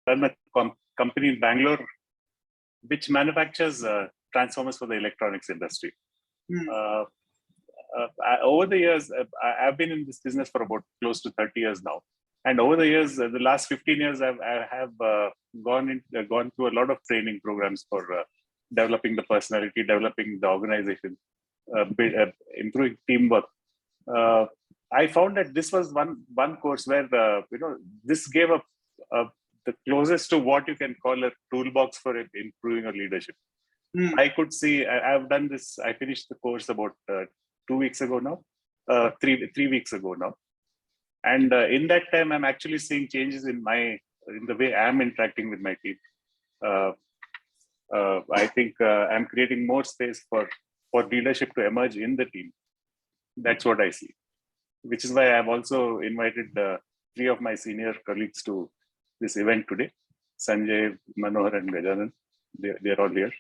run a company in Bangalore which manufactures transformers for the electronics industry. Over the years, I've been in this business for about close to 30 years now. And over the years, the last 15 years, I have gone through a lot of training programs for developing the personality, developing the organization, improving teamwork. I found that this was one course where this gave the closest to what you can call a toolbox for improving your leadership. I could see I've done this. I finished the course about 2 weeks ago now, 3 weeks ago now, and in that time, I'm actually seeing changes in the way I'm interacting with my team. I think I'm creating more space for leadership to emerge in the team. That's what I see, which is why I've also invited 3 of my senior colleagues to this event today. Sanjay, Manohar, and Gajanan. They're all here.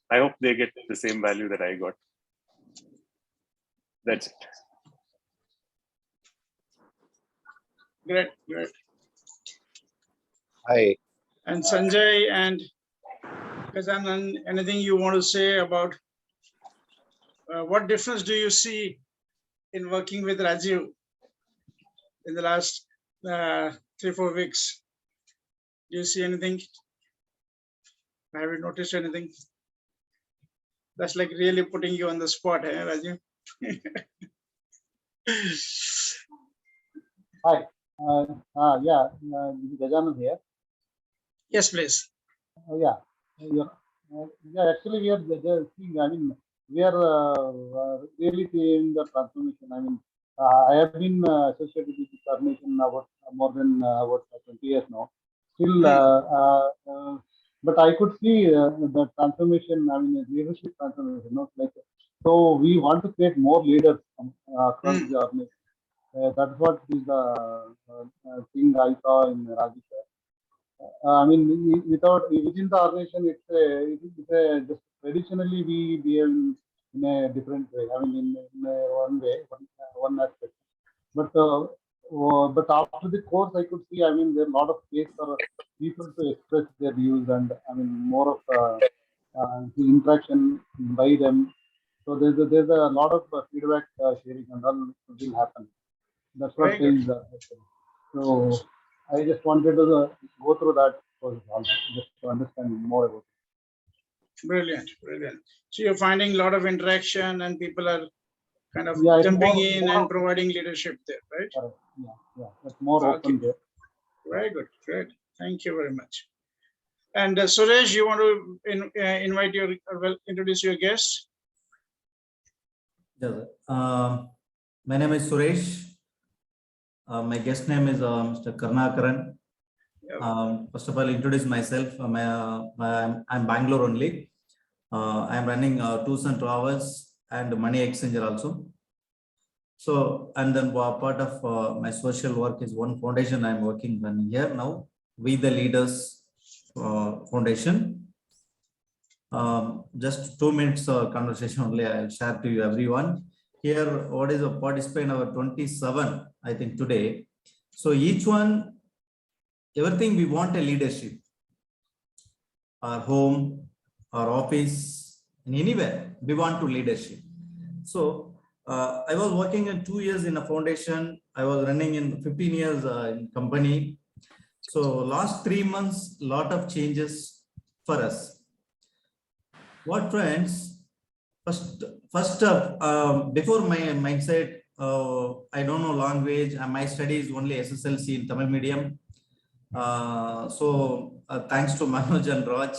I hope they get the same value that I got. That's it. Great. Hi. And Sanjay and Gajanan, anything you want to say about what difference do you see in working with Rajiv in the last 3-4 weeks? Do you see anything? Have you noticed anything? That's like really putting you on the spot, eh, Rajiv? Hi. Yeah, Gajanan here. Yes, please. Yeah. Actually, we are seeing. I mean, we are really seeing the transformation. I mean, I have been associated with this organization about more than about 20 years now. Still, but I could see the transformation. I mean, leadership transformation. Not like so. We want to create more leaders across the organization. That's what is the thing I saw in Rajiv. I mean, within the organization, it's just traditionally we behave in a different way. I mean, in one way, one aspect. But after the course, I could see. I mean, there's a lot of space for people to express their views, and I mean, more of the interaction by them. So there's a lot of feedback sharing and all will happen. That's what things are. So I just wanted to go through that process also, just to understand more about it. Brilliant. So you're finding a lot of interaction and people are kind of jumping in and providing leadership there, right? Correct. Yeah. That's more open there. Very good. Great. Thank you very much. And Suresh, you want to introduce your guest? Yeah. My name is Suresh. My guest name is Mr. Karnakaran. First of all, introduce myself. I'm Bangalore only. I'm running Tours and Travels and Money Exchanger also. So, and then part of my social work is one foundation I'm working on here now, We the Leaders Foundation. Just 2 minutes conversation only. I'll share to you everyone. Here, what is a participant our 27, I think today. So each one, everything we want a leadership. Our home, our office, and anywhere we want to leadership. So I was working in 2 years in a foundation. I was running in 15 years in company. So last 3 months, lot of changes for us. What friends? First before my mindset, I don't know language. My study is only SSLC in Tamil medium. So thanks to Manoj and Raj,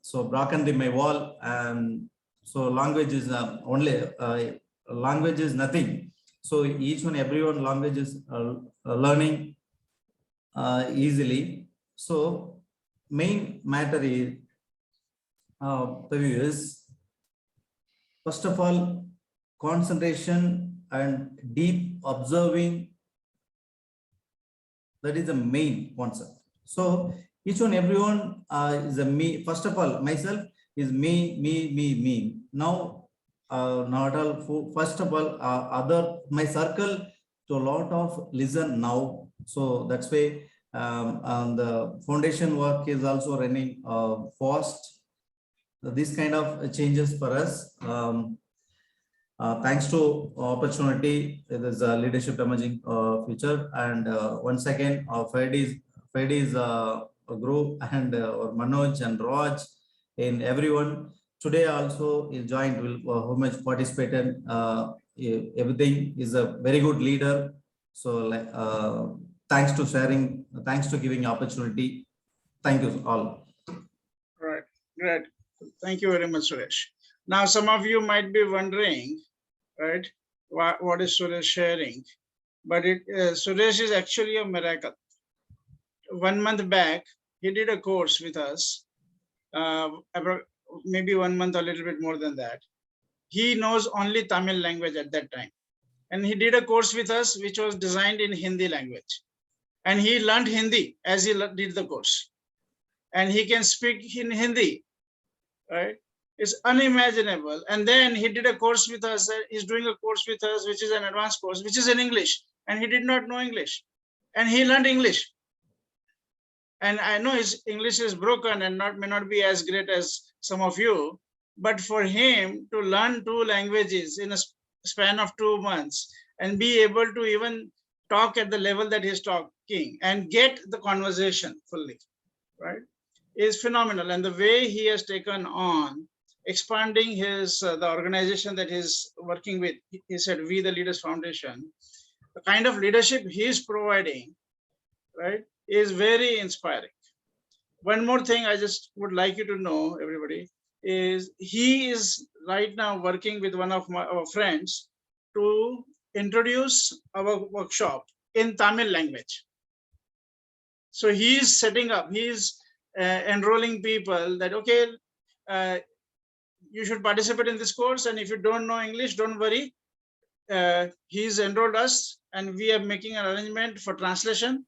so broken my wall, and so language is language is nothing. So each one, everyone language is learning easily. So main matter is first of all, concentration and deep observing. That is the main concept. So each one, everyone is a me. First of all, myself is me. Now, not all. First of all, my circle to a lot of listen now. So that's why And the foundation work is also running fast. So this kind of changes for us. Thanks to opportunity, there is a leadership emerging future. And once again, Freddy's group and or Manoj and Raj and everyone today also is joined, will who much participated. Everything is a very good leader. So like thanks to sharing, thanks to giving opportunity. Thank you all. Right, great. Thank you very much, Suresh. Now, some of you might be wondering, right, what is Suresh sharing? But Suresh is actually a miracle. 1 month back, he did a course with us, maybe 1 month, a little bit more than that. He knows only Tamil language at that time. And he did a course with us, which was designed in Hindi language. And he learned Hindi as he did the course. And he can speak in Hindi, right? It's unimaginable. And then he did a course with us. He's doing a course with us, which is an advanced course, which is in English. And he did not know English. And he learned English. And I know his English is broken and may not be as great as some of you. But for him to learn 2 languages in a span of 2 months and be able to even talk at the level that he's talking and get the conversation fully, right, is phenomenal. And the way he has taken on expanding his the organization that he's working with, he said, We the Leaders Foundation, the kind of leadership he's providing, right, is very inspiring. One more thing I just would like you to know, everybody, is he is right now working with one of our friends to introduce our workshop in Tamil language. So he's setting up, he's enrolling people that, okay, you should participate in this course. And if you don't know English, don't worry. He's enrolled us and we are making an arrangement for translation.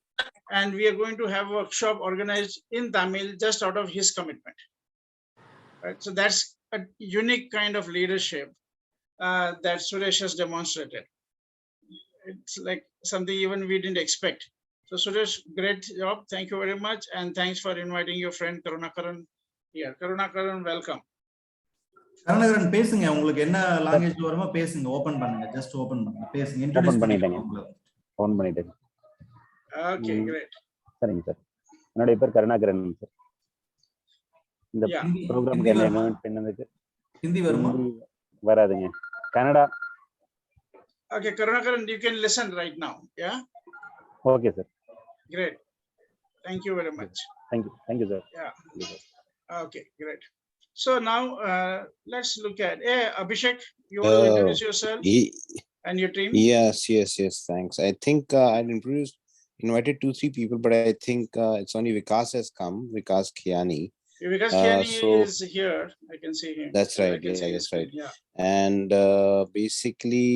And we are going to have a workshop organized in Tamil just out of his commitment. Right? So that's a unique kind of leadership that Suresh has demonstrated. It's like something even we didn't expect. So Suresh, great job. Thank you very much. And thanks for inviting your friend Karunakaran here. Karunakaran, welcome. Karunakaran பேசுங்க, உங்களுக்கு என்ன language வருமோ பேசுங்க, open பண்ணுங்க, just open பண்ணுங்க, பேசுங்க, introduce பண்ணிடுங்க. Open பண்ணிட்டேன். Okay, great. சரிங்க சார். என்னோட பேர் கருணாகரன் சார். இந்த ப்ரோகிராமுக்கு என்ன இன்வைட் பண்ணதுக்கு ஹிந்தி வருமா? வராதுங்க. Kannada. Okay, Karunakaran, you can listen right now. Yeah? Okay, sir. Great. Thank you very much. Thank you. Thank you, sir. Yeah. Thank you, sir. Okay, great. So now let's look at, Abhishek, you want to introduce yourself and your team? Yes. Thanks. I think I'd invited 2-3 people, but I think it's only Vikas has come, Vikas Khiani. Vikas Khiani is here. I can see him. That's right. Yeah, that's right. Yeah. And basically,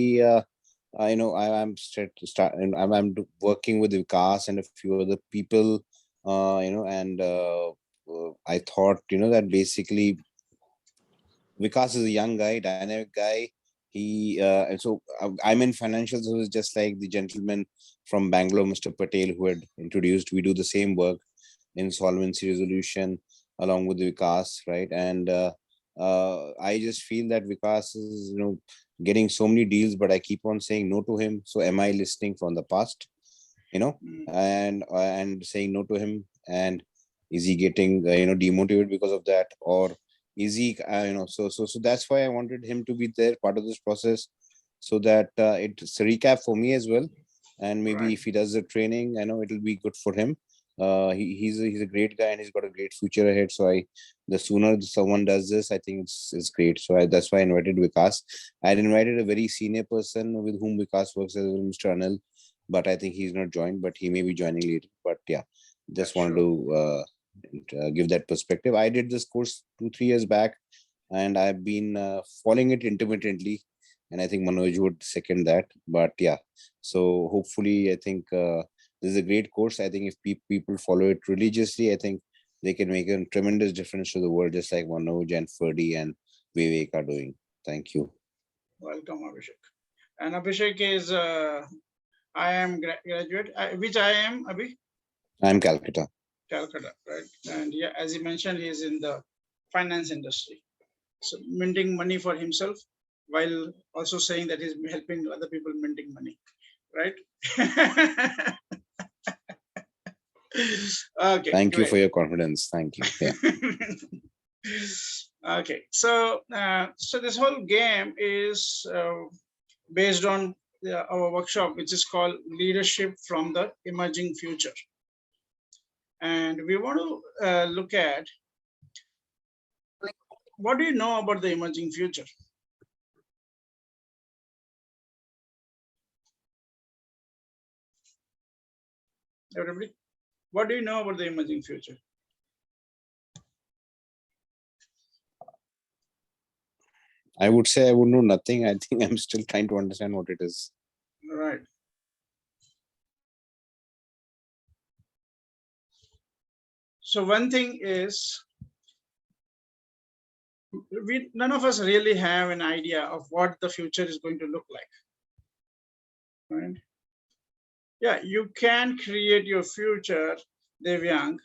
I know I'm working with Vikas and a few other people, and I thought, that basically Vikas is a young guy, dynamic guy. And so I'm in financial services, just like the gentleman from Bangalore, Mr. Patel, who had introduced. We do the same work in solvency resolution along with Vikas, right? And I just feel that Vikas is, getting so many deals, but I keep on saying no to him. So am I listening from the past, and saying no to him? And is he getting, demotivated because of that? Or is he, so that's why I wanted him to be there, part of this process, so that it's a recap for me as well. And maybe if he does the training, I know it'll be good for him. He's a great guy and he's got a great future ahead. So the sooner someone does this, I think it's great. So that's why I invited Vikas. I had invited a very senior person with whom Vikas works as Mr. Anil, but I think he's not joined, but he may be joining later. But yeah, just wanted to give that perspective. I did this course 2-3 years back and I've been following it intermittently. And I think Manoj would second that. But yeah, so hopefully I think this is a great course. I think if people follow it religiously, I think they can make a tremendous difference to the world, just like Manoj and Ferdy and Vivek are doing. Thank you. Welcome, Abhishek. And Abhishek is IIM graduate. Which IIM, Abhi? I'm Calcutta. Calcutta, right? And yeah, as he mentioned, he is in the finance industry. So minting money for himself while also saying that he's helping other people minting money, right? Okay. Thank you great. for your confidence. Thank you. Yeah. Okay, so so this whole game is based on our workshop, which is called Leadership from the Emerging Future. And we want to look at, what do you know about the emerging future? Everybody, what do you know about the emerging future? I would say I would know nothing. I think I'm still trying to understand what it is. Right. So one thing is, none of us really have an idea of what the future is going to look like. Right? Yeah, you can create your future, Devyang,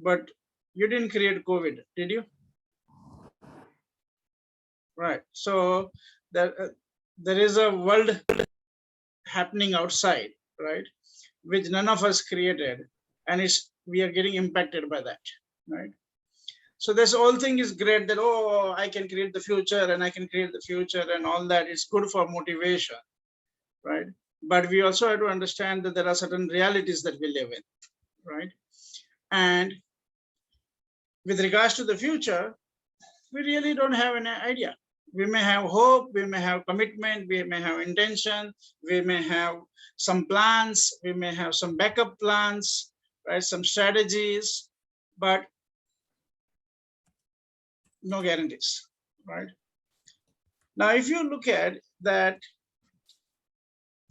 but you didn't create COVID, did you? Right. So there is a world happening outside, right, which none of us created, and we are getting impacted by that, right? So this whole thing is great that, oh, I can create the future and I can create the future and all that. It's good for motivation, right? But we also have to understand that there are certain realities that we live in, right? And with regards to the future, we really don't have any idea. We may have hope, we may have commitment, we may have intention, we may have some plans, we may have some backup plans, right? Some strategies, but no guarantees, right? Now, if you look at that,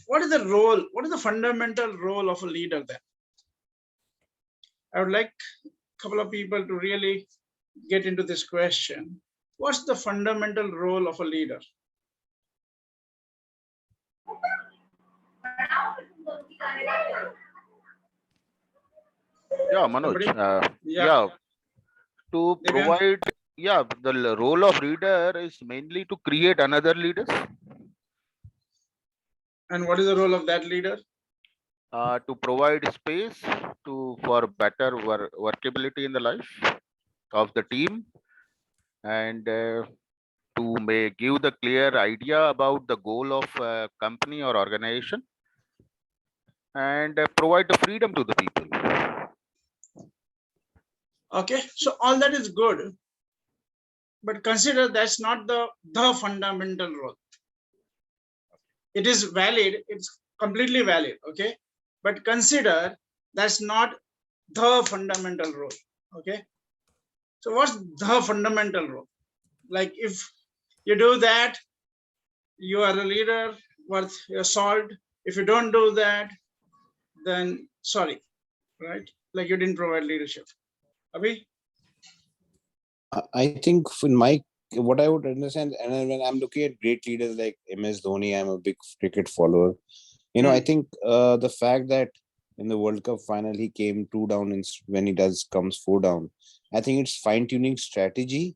what is the role, what is the fundamental role of a leader then? I would like a couple of people to really get into this question. What's the fundamental role of a leader? Yeah, Manoj. Yeah. To Divyan? provide, the role of leader is mainly to create another leaders. And what is the role of that leader? To provide space for better workability in the life of the team, and to give the clear idea about the goal of a company or organization, and provide the freedom to the people. Okay, so all that is good, but consider that's not the fundamental role. It is valid, it's completely valid, okay? But consider that's not the fundamental role, okay? So what's the fundamental role? Like if you do that, you are a leader worth your salt. If you don't do that, then sorry, right? Like you didn't provide leadership. Abhi? I think in my, what I would understand, and when I'm looking at great leaders like MS Dhoni, I'm a big cricket follower. I think the fact that in the World Cup final he came 2 down when he comes 4 down, I think it's fine-tuning strategy,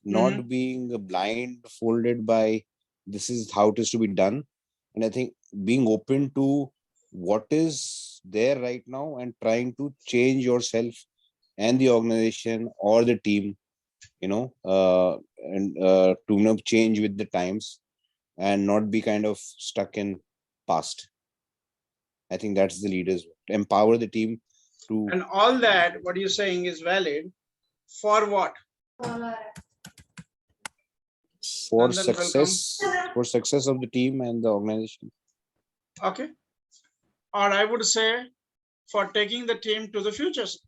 not being blindfolded by this is how it is to be done. And I think being open to what is there right now and trying to change yourself and the organization or the team, and to change with the times and not be kind of stuck in past. I think that's the leaders, empower the team to. And all that, what you're saying is valid for what? For success of the team and the organization. Okay. Or I would say for taking the team to the futures.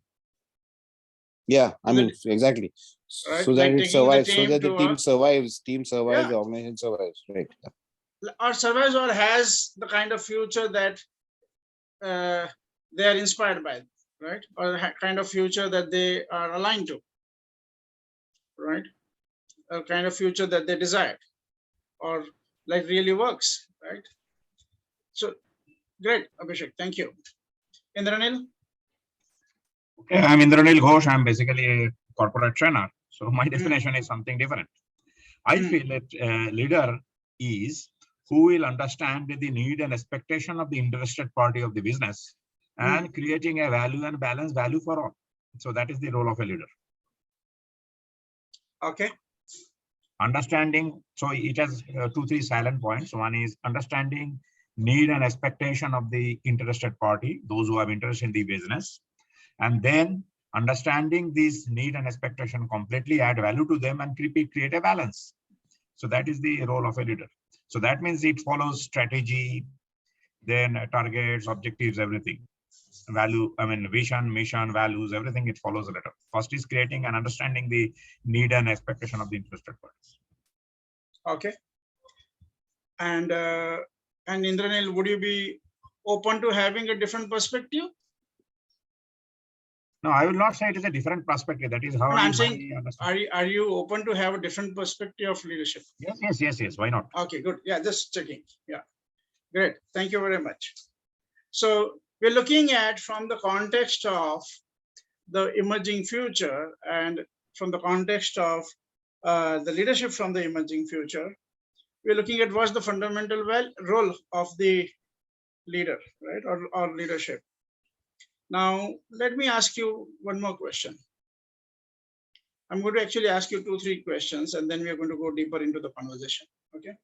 Yeah, I mean, exactly. Right? So that like it survives, so that the team survives, yeah. the organization survives, right? Or survives or has the kind of future that they are inspired by, right? Or the kind of future that they are aligned to, right? A kind of future that they desire or like really works, right? So great, Abhishek, thank you. Indranil? Okay, I'm Indranil Ghosh. I'm basically a corporate trainer. So my definition is something different. I feel that a leader is who will understand the need and expectation of the interested party of the business and creating a value and balance value for all. So that is the role of a leader. Okay. Understanding, so it has 2-3 silent points. One is understanding need and expectation of the interested party, those who have interest in the business, and then understanding this need and expectation completely, add value to them and create a balance. So that is the role of a leader. So that means it follows strategy, then targets, objectives, everything. Value, I mean, vision, mission, values, everything, it follows a letter. First is creating and understanding the need and expectation of the interested parties. Okay. And Indranil, would you be open to having a different perspective? No, I will not say it is a different perspective. That is how I'm saying, understand. are you open to have a different perspective of leadership? Yes. Why not? Okay, good. Yeah, just checking. Yeah, great. Thank you very much. So we're looking at from the context of the emerging future and from the context of the leadership from the emerging future, we're looking at what's the fundamental role of the leader, right, or leadership. Now, let me ask you one more question. I'm going to actually ask you 2-3 questions, and then we are going to go deeper into the conversation. Okay.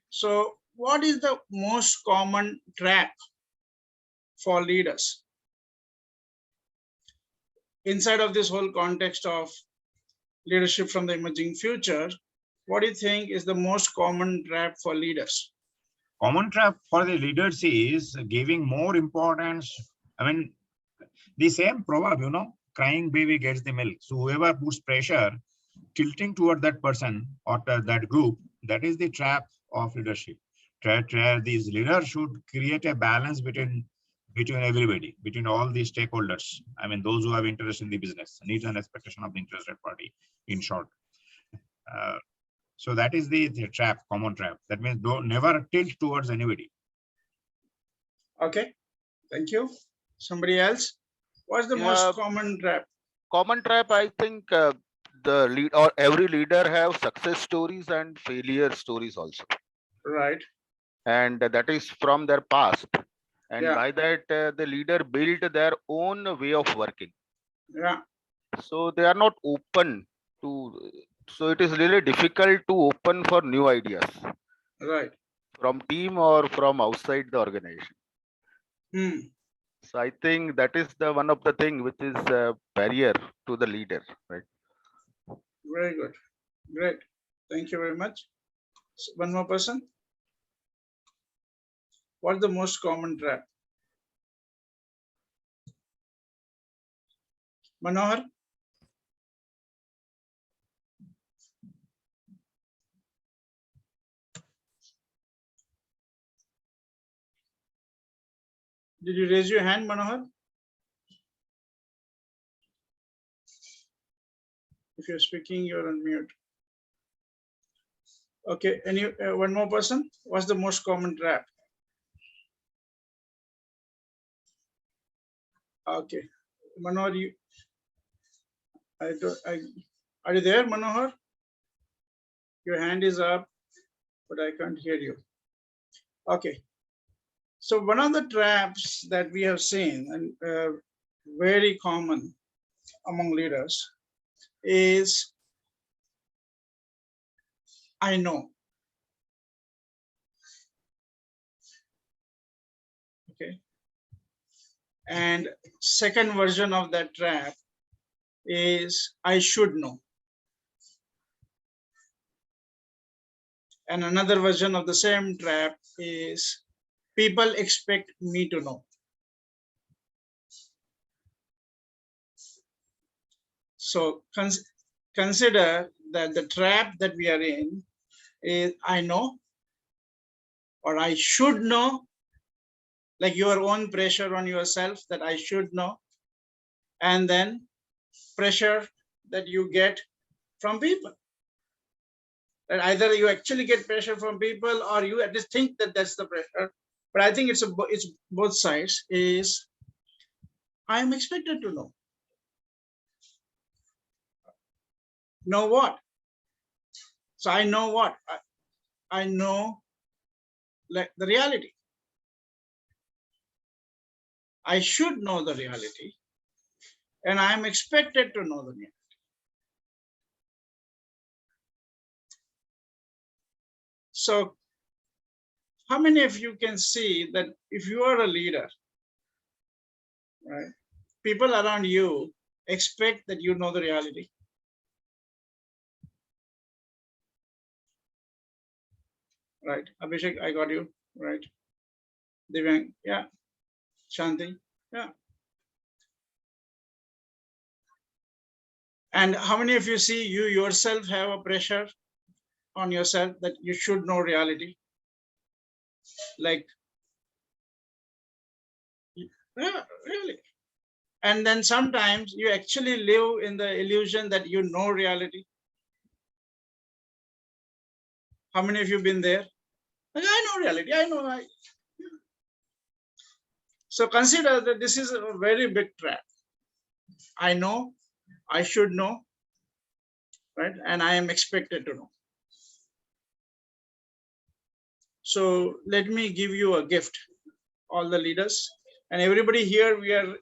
So what is the most common trap for leaders inside of this whole context of leadership from the emerging future? What do you think is the most common trap for leaders? Common trap for the leaders is giving more importance. I mean, the same proverb, you know, crying baby gets the milk. So whoever puts pressure, tilting toward that person or that group, that is the trap of leadership. These leaders should create a balance between everybody, between all the stakeholders. I mean, those who have interest in the business, needs and expectation of the interested party, in short. So that is the trap, common trap. That means don't never tilt towards anybody. Okay, thank you. Somebody else? What's the most common trap? Common trap, I think the lead or every leader have success stories and failure stories also. Right. And that is from their past. And Yeah. by that, the leader built their own way of working. Yeah. So they are not open to, so it is really difficult to open for new ideas. Right. From team or from outside the organization. So I think that is the one of the thing which is a barrier to the leader, right? Very good. Great. Thank you very much. So one more person. What's the most common trap? Manohar? Did you raise your hand, Manohar? If you're speaking, you're on mute. Okay, any one more person? What's the most common trap? Okay, Manohar, are you there, Manohar? Your hand is up, but I can't hear you. Okay, so one of the traps that we have seen and very common among leaders is I know. Okay. And second version of that trap is I should know. And another version of the same trap is people expect me to know. So consider that the trap that we are in is I know or I should know, like your own pressure on yourself that I should know, and then pressure that you get from people. And either you actually get pressure from people or you at least think that that's the pressure. But I think it's both sides is I am expected to know. Know what? So I know what? I know like the reality. I should know the reality, and I am expected to know the reality. So how many of you can see that if you are a leader, right, people around you expect that you know the reality? Right, Abhishek, I got you, right? Divyang, yeah. Shanti, yeah. And how many of you see you yourself have a pressure on yourself that you should know reality? Like, yeah, really. And then sometimes you actually live in the illusion that you know reality. How many of you been there? Like, I know reality, I know. So consider that this is a very big trap. I know, I should know, right? And I am expected to know. So let me give you a gift, all the leaders and everybody here. We are,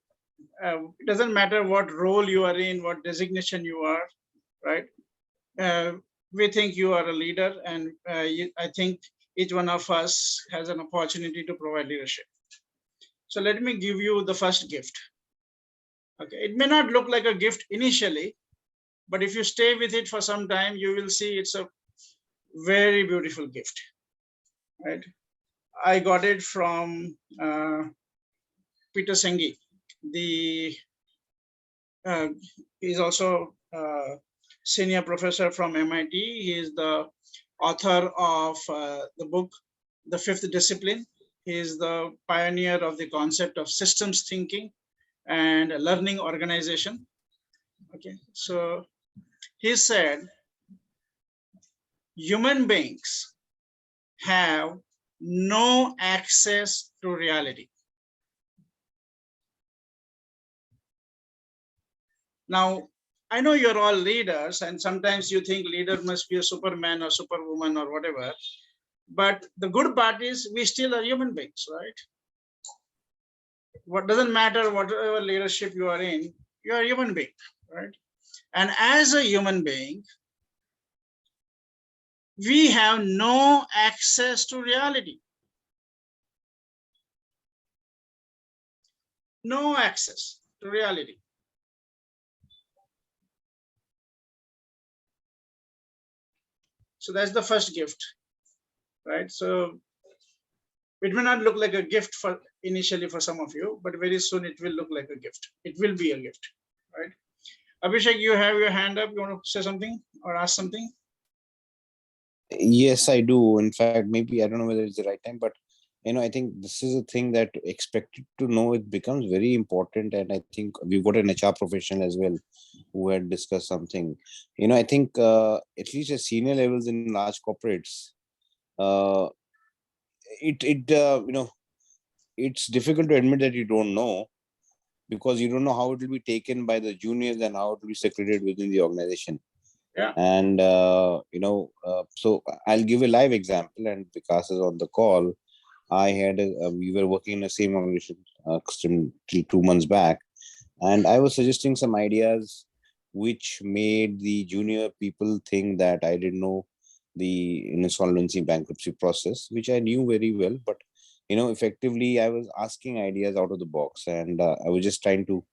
it doesn't matter what role you are in, what designation you are, right? We think you are a leader, and I think each one of us has an opportunity to provide leadership. So let me give you the first gift. Okay, it may not look like a gift initially, but if you stay with it for some time, you will see it's a very beautiful gift, right? I got it from Peter Senge. He's also senior professor from MIT. He is the author of the book, The Fifth Discipline. He is the pioneer of the concept of systems thinking and learning organization. Okay, so he said, human beings have no access to reality. Now, I know you're all leaders, and sometimes you think leader must be a Superman or Superwoman or whatever. But the good part is we still are human beings, right? What doesn't matter whatever leadership you are in, you are a human being, right? And as a human being, we have no access to reality. No access to reality. So that's the first gift, right? So it may not look like a gift for initially for some of you, but very soon it will look like a gift. It will be a gift, right? Abhishek, you have your hand up. You want to say something or ask something? Yes, I do. In fact, maybe I don't know whether it's the right time, but I think this is a thing that expected to know, it becomes very important. And I think we've got an HR professional as well who had discussed something. I think at least at senior levels in large corporates, it's difficult to admit that you don't know, because you don't know how it will be taken by the juniors and how it will be secreted within the organization. Yeah. And so I'll give a live example, and Vikas is on the call. We were working in the same organization till 2 months back, and I was suggesting some ideas which made the junior people think that I didn't know the insolvency bankruptcy process, which I knew very well. But effectively, I was asking ideas out of the box, and I was just trying to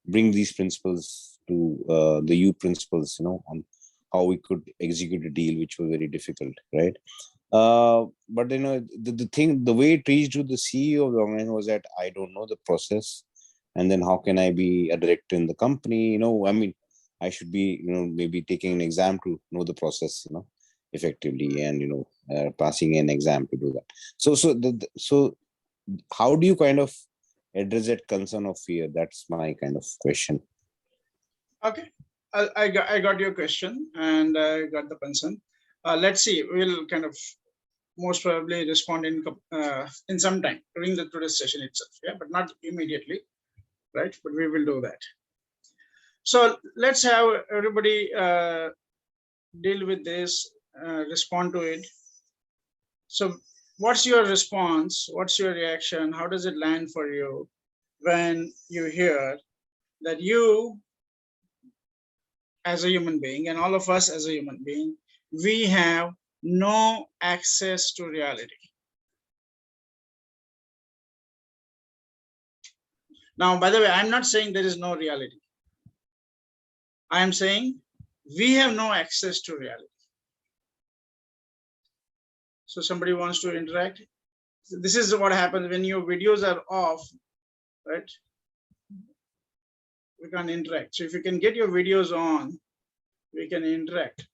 bring these principles to the U principles, on how we could execute a deal, which was very difficult, right? But the way it reached to the CEO of the organization was that I don't know the process, and then how can I be a director in the company? I mean, I should be, maybe taking an exam to know the process, effectively, and passing an exam to do that. So how do you kind of address that concern of fear? That's my kind of question. Okay, I got your question, and I got the concern. Let's see. We'll kind of most probably respond in some time during today's session itself. Yeah, but not immediately, right? But we will do that. So let's have everybody deal with this, respond to it. So what's your response? What's your reaction? How does it land for you when you hear that you as a human being and all of us as a human being, we have no access to reality? Now, by the way, I'm not saying there is no reality. I am saying we have no access to reality. So somebody wants to interact. This is what happens when your videos are off, right? We can't interact. So if you can get your videos on, we can interact.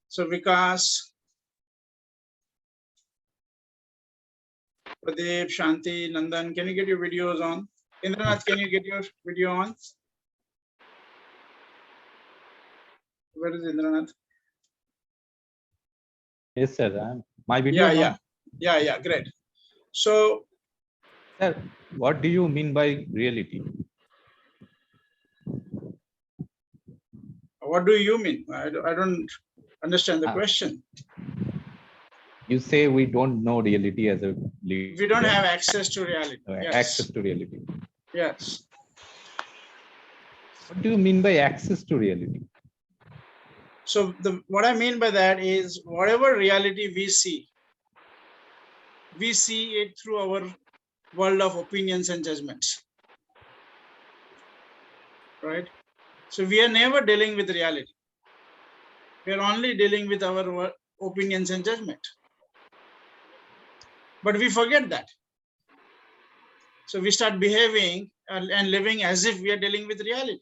So Vikas, Pradeep, Shanti, Nandan, can you get your videos on? Indranath, can you get your video on? Where is Indranath? Yes, sir. My video. Yeah, great. So, sir, what do you mean by reality? What do you mean? I don't understand the question. You say we don't know reality as a leader. We don't have access to reality. Yes. Access to reality. Yes. What do you mean by access to reality? So what I mean by that is whatever reality we see it through our world of opinions and judgments, right? So we are never dealing with reality. We are only dealing with our opinions and judgment. But we forget that. So we start behaving and living as if we are dealing with reality.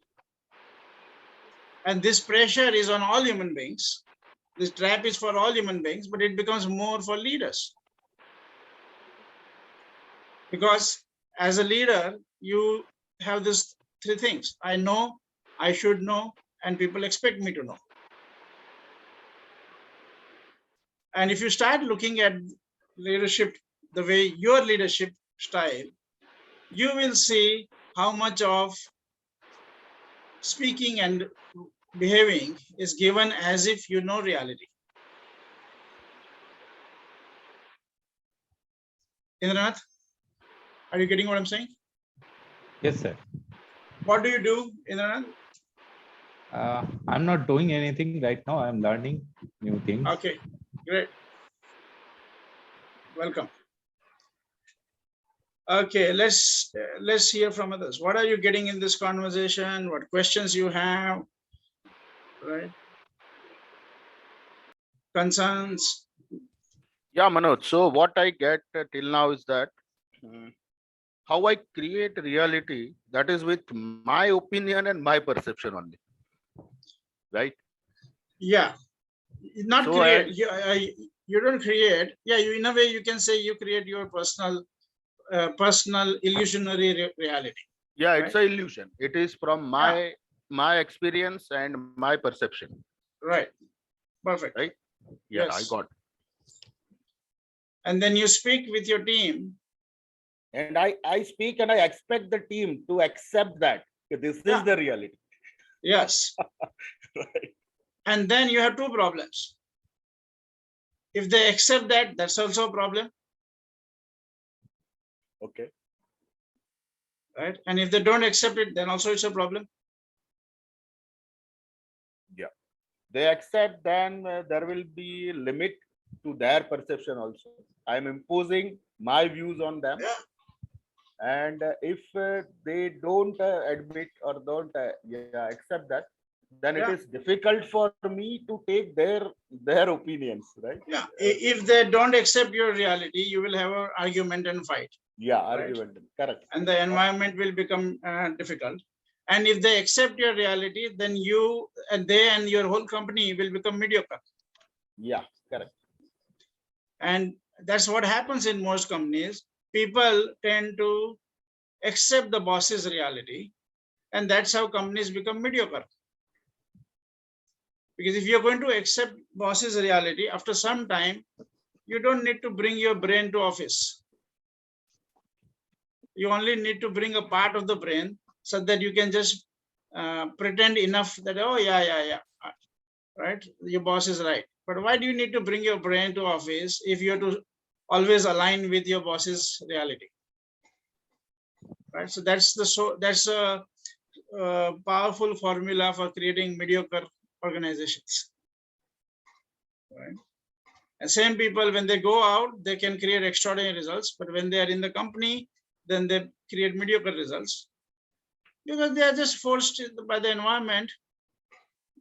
And this pressure is on all human beings. This trap is for all human beings, but it becomes more for leaders. Because as a leader, you have these three things. I know, I should know, and people expect me to know. And if you start looking at leadership the way your leadership style, you will see how much of speaking and behaving is given as if you know reality. Indranath, are you getting what I'm saying? Yes, sir. What do you do, Indranath? I'm not doing anything right now. I'm learning new things. Okay, great. Welcome. Okay, let's hear from others. What are you getting in this conversation? What questions you have, right? Concerns? Yeah, Manoj. So what I get till now is that how I create reality that is with my opinion and my perception only, right? Yeah, not So create. You don't create. Yeah, you in a way you can say you create your personal illusionary reality. yeah, right? it's an illusion. It is from my experience and my perception. Right. Perfect. Right. Yeah, Yes. I got. And then you speak with your team. And I speak and I expect the team to accept that this is the reality. Yes. Right. And then you have two problems. If they accept that, that's also a problem. Okay. Right. And if they don't accept it, then also it's a problem. Yeah. They accept, then there will be limit to their perception also. I'm imposing my views on them. Yeah. And if they don't admit or don't accept that, then it is difficult for me to take their opinions, right? Yeah. If they don't accept your reality, you will have an argument and fight. Yeah, argument. Correct. And the environment will become difficult. And if they accept your reality, then you and they and your whole company will become mediocre. Yeah, correct. And that's what happens in most companies. People tend to accept the boss's reality, and that's how companies become mediocre. Because if you're going to accept boss's reality, after some time, you don't need to bring your brain to office. You only need to bring a part of the brain so that you can just pretend enough that, oh, yeah. right? Your boss is right. But why do you need to bring your brain to office if you have to always align with your boss's reality? Right. So that's a powerful formula for creating mediocre organizations. Right. And same people, when they go out, they can create extraordinary results. But when they are in the company, then they create mediocre results because they are just forced by the environment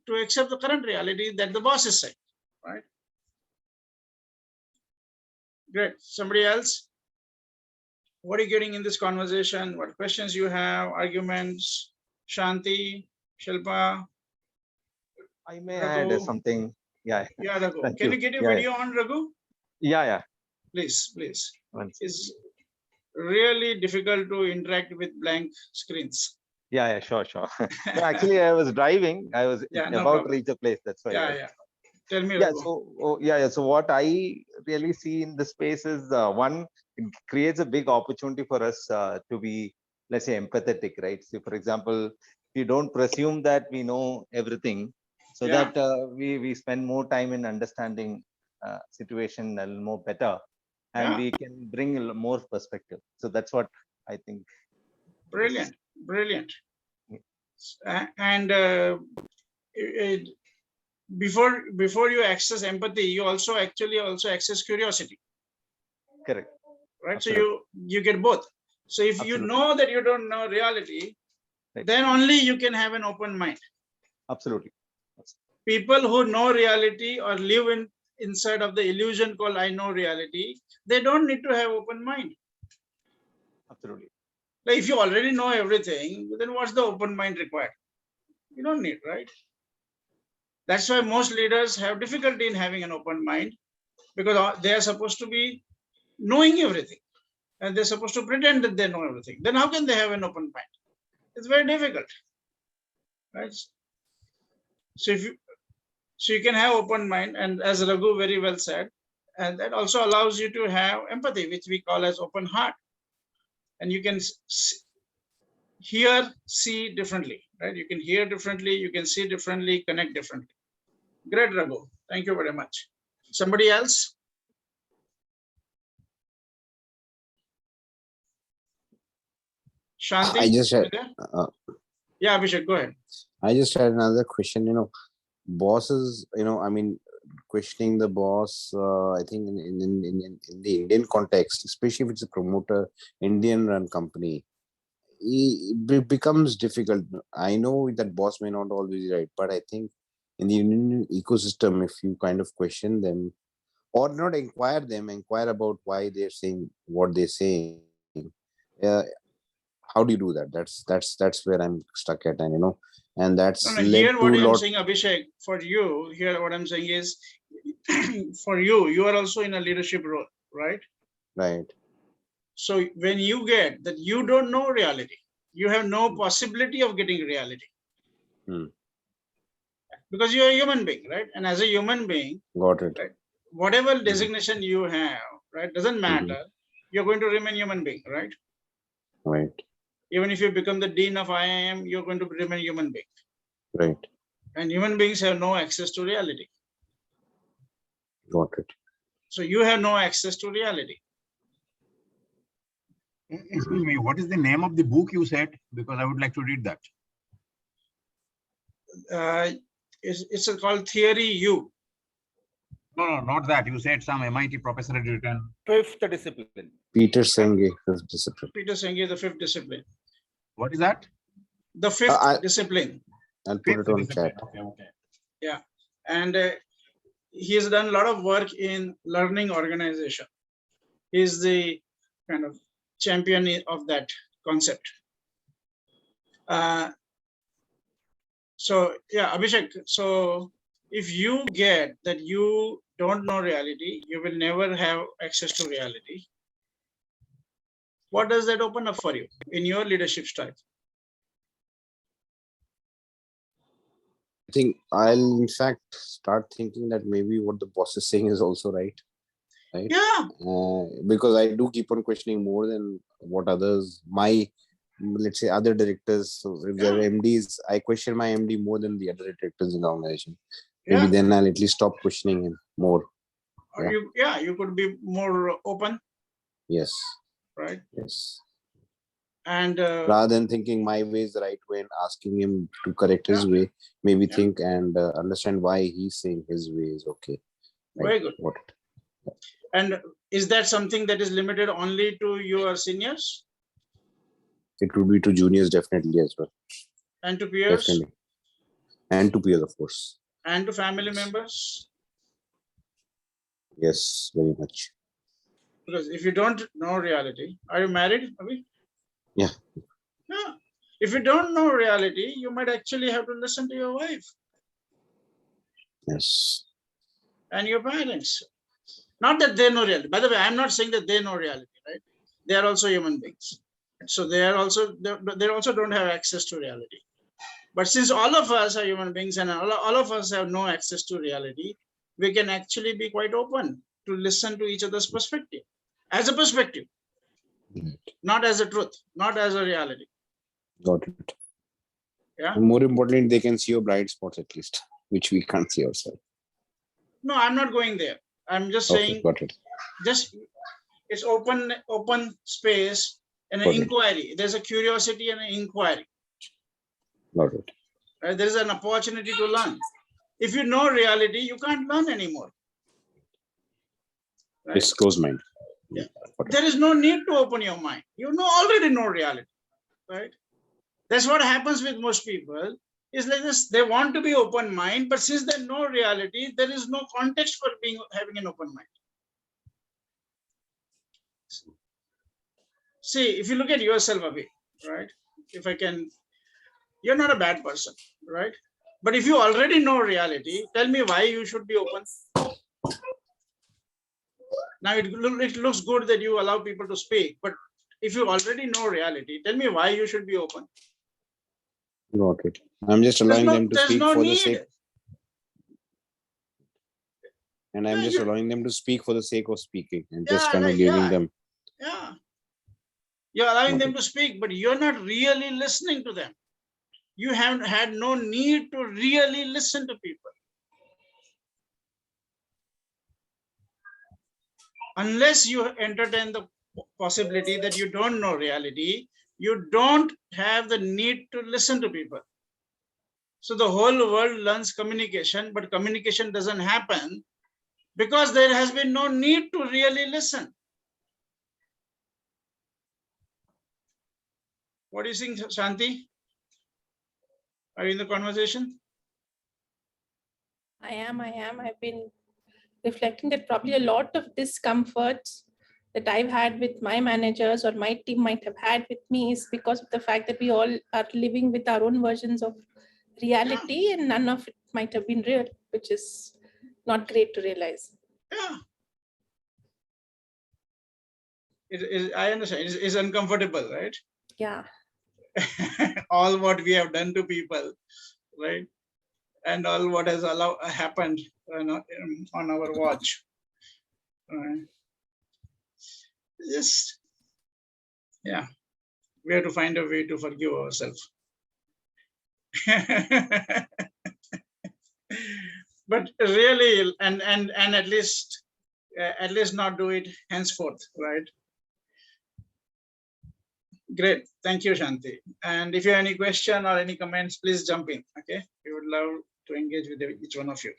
to accept the current reality that the boss is saying. Right. Great. Somebody else? What are you getting in this conversation? What questions you have? Arguments? Shanti, Shilpa? I may Raghu? add something. Yeah. Yeah, Raghu. Thank Can you. you get your Yeah, video on, Raghu? yeah. Please, please. One second. It's really difficult to interact with blank screens. Yeah, sure. No, actually, I was driving. I was Yeah, no about to problem. reach a place. That's why. Yeah. Tell me, Yeah. Raghu. So, so what I really see in this space is one, it creates a big opportunity for us to be, let's say, empathetic, right? So, for example, we don't presume that we know everything, so Yeah. that we spend more time in understanding situation a little more better, and Yeah. we can bring a little more perspective. So that's what I think. Brilliant. And before you access empathy, you also access curiosity. Correct. Right. Absolutely. So you get both. So if you Absolutely. know that you don't know reality, Right. then only you can have an open mind. Absolutely. People who know reality or live inside of the illusion called I know reality, they don't need to have open mind. Absolutely. Like if you already know everything, then what's the open mind required? You don't need, right? That's why most leaders have difficulty in having an open mind, because they are supposed to be knowing everything and they're supposed to pretend that they know everything. Then how can they have an open mind? It's very difficult, right? So you can have open mind, and as Raghu very well said, and that also allows you to have empathy, which we call as open heart. And you can hear, see differently, right? You can hear differently, you can see differently, connect differently. Great, Raghu. Thank you very much. Somebody else? Shanti? I just had, Yeah, Abhishek, go ahead. I just had another question. Bosses, I mean, questioning the boss, I think in the Indian context, especially if it's a promoter, Indian run company, it becomes difficult. I know that boss may not always be right, but I think in the Indian ecosystem, if you kind of question them or not inquire about why they're saying what they're saying, how do you do that? That's where I'm stuck at, and that's led here to what a I'm lot. saying, Abhishek, for you, here what I'm saying is, for you are also in a leadership role, right? Right. So when you get that you don't know reality, you have no possibility of getting reality. Because you're a human being, right? And as a human being, Got it. Right, whatever designation you have, right, doesn't matter. You're going to remain human being, right? Right. Even if you become the dean of IIM, you're going to remain human being. Right. And human beings have no access to reality. Got it. So you have no access to reality. Excuse me, what is the name of the book you said? Because I would like to read that. It's called Theory U. No, not that. You said some MIT professor had written. Fifth discipline. Peter Senge, fifth discipline. Peter Senge, the fifth discipline. What is that? The fifth discipline. I'll put it on chat. Okay. Yeah. And he has done a lot of work in learning organization. He's the kind of champion of that concept. So yeah, Abhishek, so if you get that you don't know reality, you will never have access to reality. What does that open up for you in your leadership style? I think I'll in fact start thinking that maybe what the boss is saying is also right. Right? Yeah. Because I do keep on questioning more than what others, let's say other directors. So if they're MDs, I question my MD more than the other directors in the organization. Maybe Yeah. then I'll at least stop questioning him more. Or Yeah. you could be more open, Yes. right? Yes. And Rather than thinking my way is the right way and asking him to correct his way, maybe think and understand why he's saying his way is okay. very good. What? And is that something that is limited only to your seniors It would be to juniors definitely as well. and to peers Definitely. And to peers, of course. and to family members? Yes, very much. Because if you don't know reality, are you married, Abhi? Yeah. Yeah. If you don't know reality, you might actually have to listen to your wife Yes. and your parents. Not that they know reality. By the way, I'm not saying that they know reality, right? They are also human beings. So they also don't have access to reality. But since all of us are human beings and all of us have no access to reality, we can actually be quite open to listen to each other's perspective as a perspective, not as a truth, not as a reality. Got it. Yeah. And more importantly, they can see your blind spots at least, which we can't see ourselves. No, I'm not going there. I'm just Okay, saying, got it. just it's open space and an Got it. inquiry. There's a curiosity and an inquiry. Got it. There is an opportunity to learn. If you know reality, you can't learn anymore. Right? It's closed mind. Yeah. There is no need to open your mind. You already know reality, right? That's what happens with most people. It's like this: they want to be open mind, but since they know reality, there is no context for having an open mind. See, if you look at yourself, Abhi, right? If I can, you're not a bad person, right? But if you already know reality, tell me why you should be open. Now it looks good that you allow people to speak, but if you already know reality, tell me why you should be open. Got it. I'm just allowing them to speak for the sake. And I'm just allowing them to speak for the sake of speaking and just kind of giving them. Yeah. You're allowing them to speak, but you're not really listening to them. You haven't had no need to really listen to people. Unless you entertain the possibility that you don't know reality, you don't have the need to listen to people. So the whole world learns communication, but communication doesn't happen because there has been no need to really listen. What do you think, Shanti? Are you in the conversation? I am. I've been reflecting that probably a lot of discomforts that I've had with my managers or my team might have had with me is because of the fact that we all are living with our own versions of reality and none of it might have been real, which is not great to realize. Yeah. I understand. It's uncomfortable, right? Yeah. All what we have done to people, right? And all what has happened on our watch. Just, yeah, we have to find a way to forgive ourselves. But really, and at least not do it henceforth, right? Great, thank you, Shanti. And if you have any question or any comments, please jump in. Okay, we would love to engage with each one of you.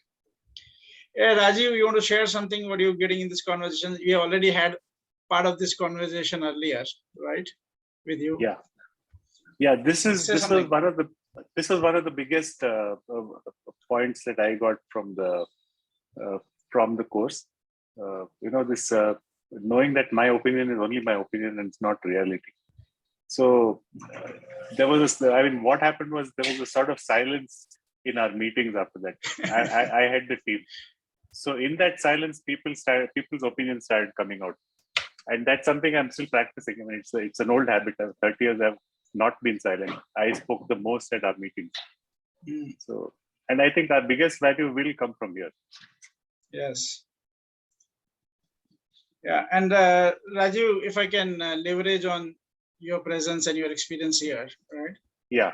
Yeah, Rajiv, you want to share something? What are you getting in this conversation? We have already had part of this conversation earlier, right? With you. Yeah. Yeah, this was one of the biggest points that I got from the course. This knowing that my opinion is only my opinion and it's not reality. So there was what happened was there was a sort of silence in our meetings after that. I had the team. So in that silence, people's opinions started coming out. And that's something I'm still practicing. I mean, it's an old habit. 30 years I've not been silent. I spoke the most at our meetings. So, and I think our biggest value will come from here. Yes. Yeah, and Raju, if I can leverage on your presence and your experience here, right? Yeah.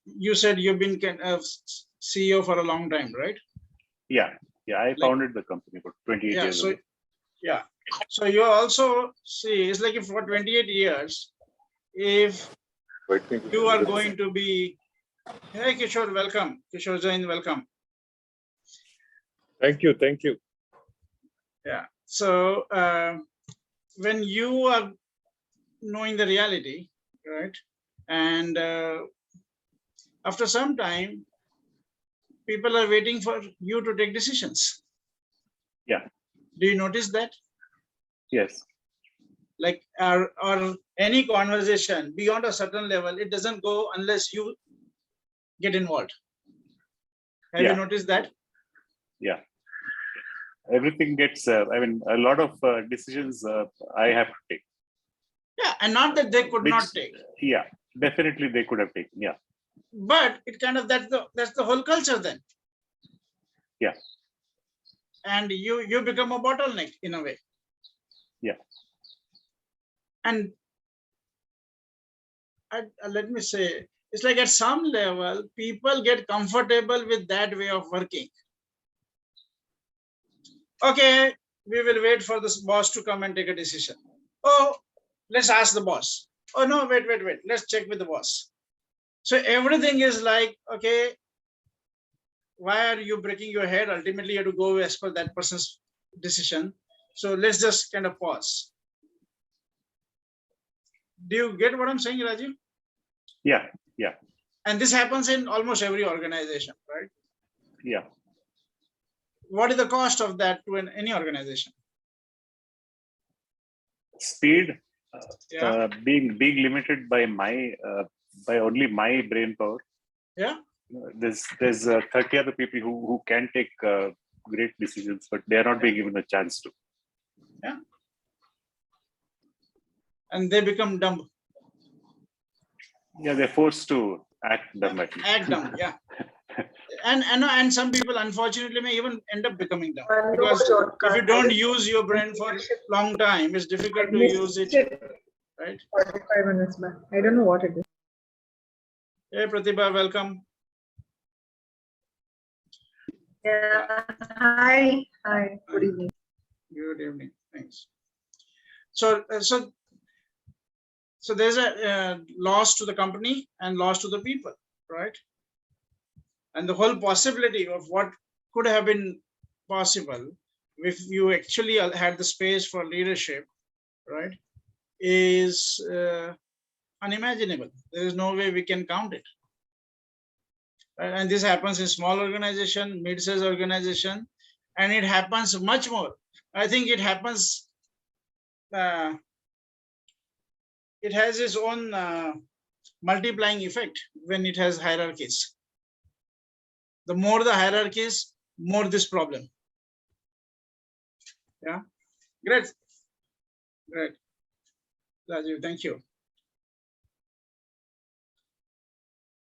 You said you've been CEO for a long time, right? Yeah. Yeah. I founded the company about 28 Yeah. years So ago. yeah. So you also see, it's like if for 28 years, if you are going to be, hey Kishore, welcome. Kishore Jain, welcome. Thank you. Thank you. Yeah. So when you are knowing the reality, right? And after some time, people are waiting for you to take decisions. Yeah. Do you notice that? Yes. Like or any conversation beyond a certain level, it doesn't go unless you get involved. Have you noticed that? Yeah. Everything gets, I mean, a lot of decisions I have to take. Yeah, and not that they could not take. Yeah, definitely they could have taken. Yeah. But it kind of, that's the whole culture then. Yeah. And you become a bottleneck in a way. Yeah. And let me say, it's like at some level, people get comfortable with that way of working. Okay, we will wait for this boss to come and take a decision. Oh, let's ask the boss. Oh no, wait. Let's check with the boss. So everything is like, okay, why are you breaking your head? Ultimately, you have to go as per that person's decision. So let's just kind of pause. Do you get what I'm saying, Rajiv? Yeah. Yeah. And this happens in almost every organization, right? Yeah. What is the cost of that to any organization? Speed, being limited by by only my brain power. Yeah. There's 30 other people who can take great decisions, but they are not being given a chance to. Yeah. And they become dumb. Yeah, they're forced to act dumb. Act dumb, yeah. And some people unfortunately may even end up becoming dumb, because if you don't use your brain for a long time, it's difficult to use it, right? 45 minutes back. I don't know what it is. Hey Pratibha, welcome. Yeah. Hi. Good evening. Good evening. Thanks. So there's a loss to the company and loss to the people, right? And the whole possibility of what could have been possible if you actually had the space for leadership, right, is unimaginable. There is no way we can count it. And this happens in small organization, mid-sized organization, and it happens much more. I think it happens, it has its own multiplying effect when it has hierarchies. The more the hierarchies, more this problem. Yeah, great. Rajiv, thank you.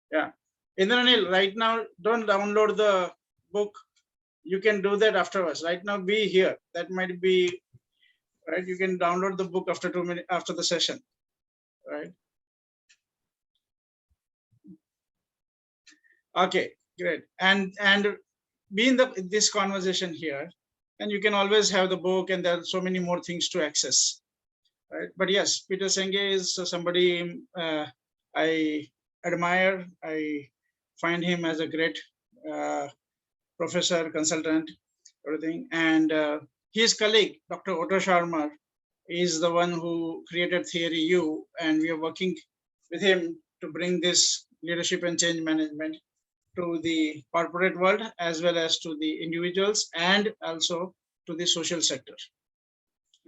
Yeah, Indranil, right now, don't download the book. You can do that afterwards. Right now, be here. That might be, right? You can download the book after 2 minutes, after the session, right? Okay, great. And be in this conversation here, and you can always have the book, and there are so many more things to access, right? But yes, Peter Senge is somebody I admire. I find him as a great professor, consultant, everything. And his colleague, Dr. Otto Sharma, is the one who created Theory U, and we are working with him to bring this leadership and change management to the corporate world, as well as to the individuals, and also to the social sector.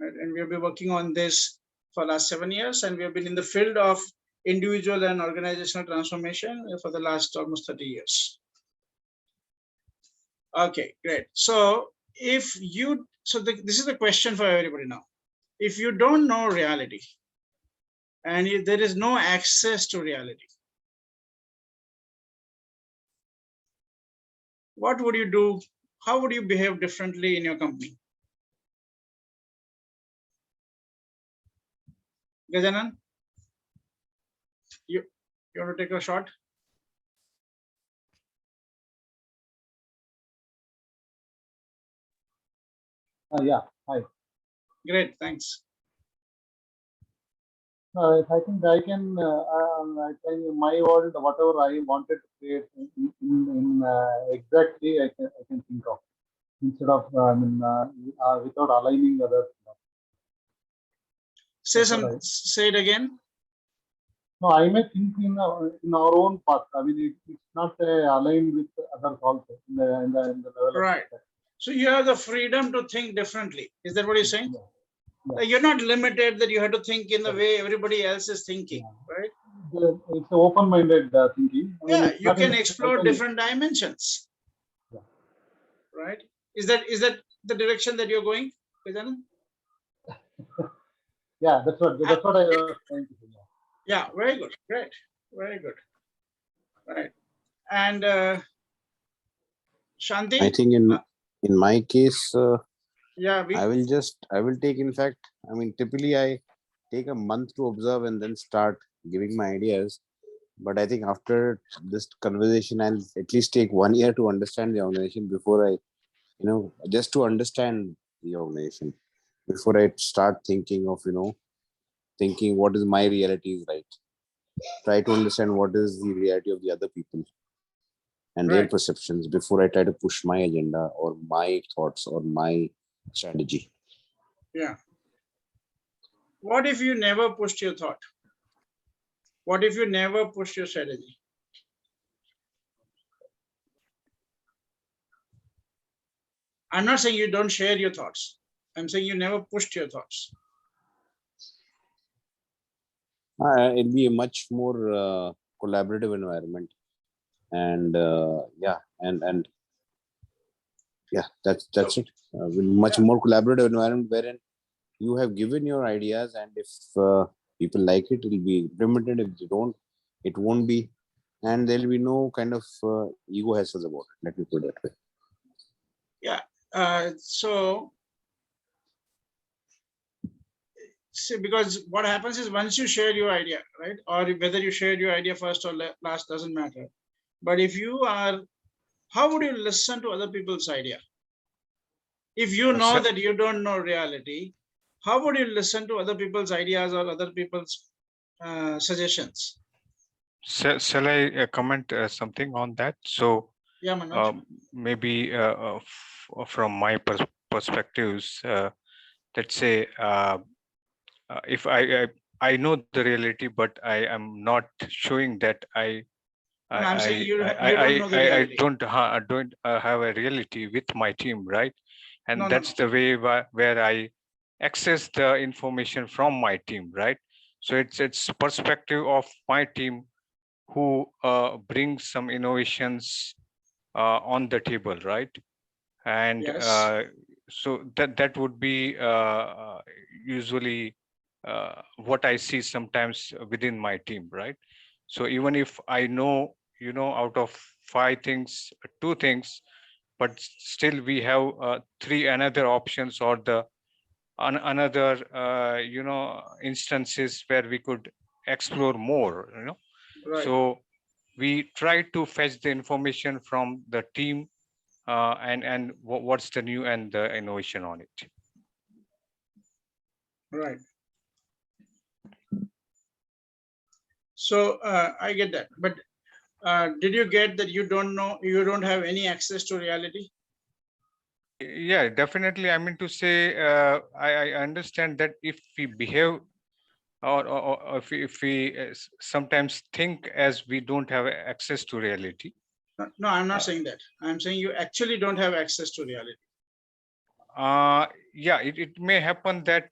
Right? And we have been working on this for the last 7 years, and we have been in the field of individual and organizational transformation for the last almost 30 years. Okay, great. So this is the question for everybody now. If you don't know reality, and if there is no access to reality, what would you do? How would you behave differently in your company? Gajanan, you want to take a shot? Yeah, hi. Great, thanks. I think I can, my world, whatever I wanted to create in exactly, I can think of instead of, without aligning others. Say it again. No, I may think in our own path. I mean, it's not aligned with others also in the level. Right. So you have the freedom to think differently. Is that what you're saying? Yeah. Yeah. Like you're not limited that you have to think in the way everybody else is thinking, right? It's open-minded thinking. I mean, Yeah, it's you not can in- explore different dimensions. Yeah. Right? Is that the direction that you're going, Gajanan? Yeah, that's what I was trying to say. Yeah, very good. Great. Very good. Right. And Shanti? I think in my case, Yeah, I will take, in fact, I mean, typically I take a month to observe and then start giving my ideas. But I think after this conversation, I'll at least take 1 year to understand the organization before I, just to understand the organization before I start thinking of, thinking what is my reality is right. Try to understand what is the reality of the other people and their perceptions before I try to push my agenda or my thoughts or my strategy. Yeah. What if you never pushed your thought? What if you never pushed your strategy? I'm not saying you don't share your thoughts. I'm saying you never pushed your thoughts. It'll be a much more collaborative environment, and that's it. Much more collaborative environment wherein you have given your ideas, and if people like it, it'll be implemented. If they don't, it won't be, and there'll be no kind of ego hassles about it. Let me put it that way. Yeah. So, see, because what happens is once you share your idea, right, or whether you shared your idea first or last doesn't matter. But if you are, how would you listen to other people's idea? If you know that you don't know reality, how would you listen to other people's ideas or other people's suggestions? Shall I comment something on that? So, yeah, Manoj. Maybe from my perspectives, let's say if I know the reality, but I am not showing that I don't have a reality with my team, right? And that's the way where I access the information from my team, right? So it's perspective of my team who brings some innovations on the table, right? And so that would be usually what I see sometimes within my team, right? So even if I know, out of 5 things, 2 things, but still we have 3 another options or the another instances where we could explore more, Right. So we try to fetch the information from the team and what's the new and the innovation on it. Right. So I get that, but did you get that you don't have any access to reality? Yeah, definitely. I mean to say, I understand that if we behave or if we sometimes think as we don't have access to reality. No, I'm not saying that. I'm saying you actually don't have access to reality. Yeah, it may happen that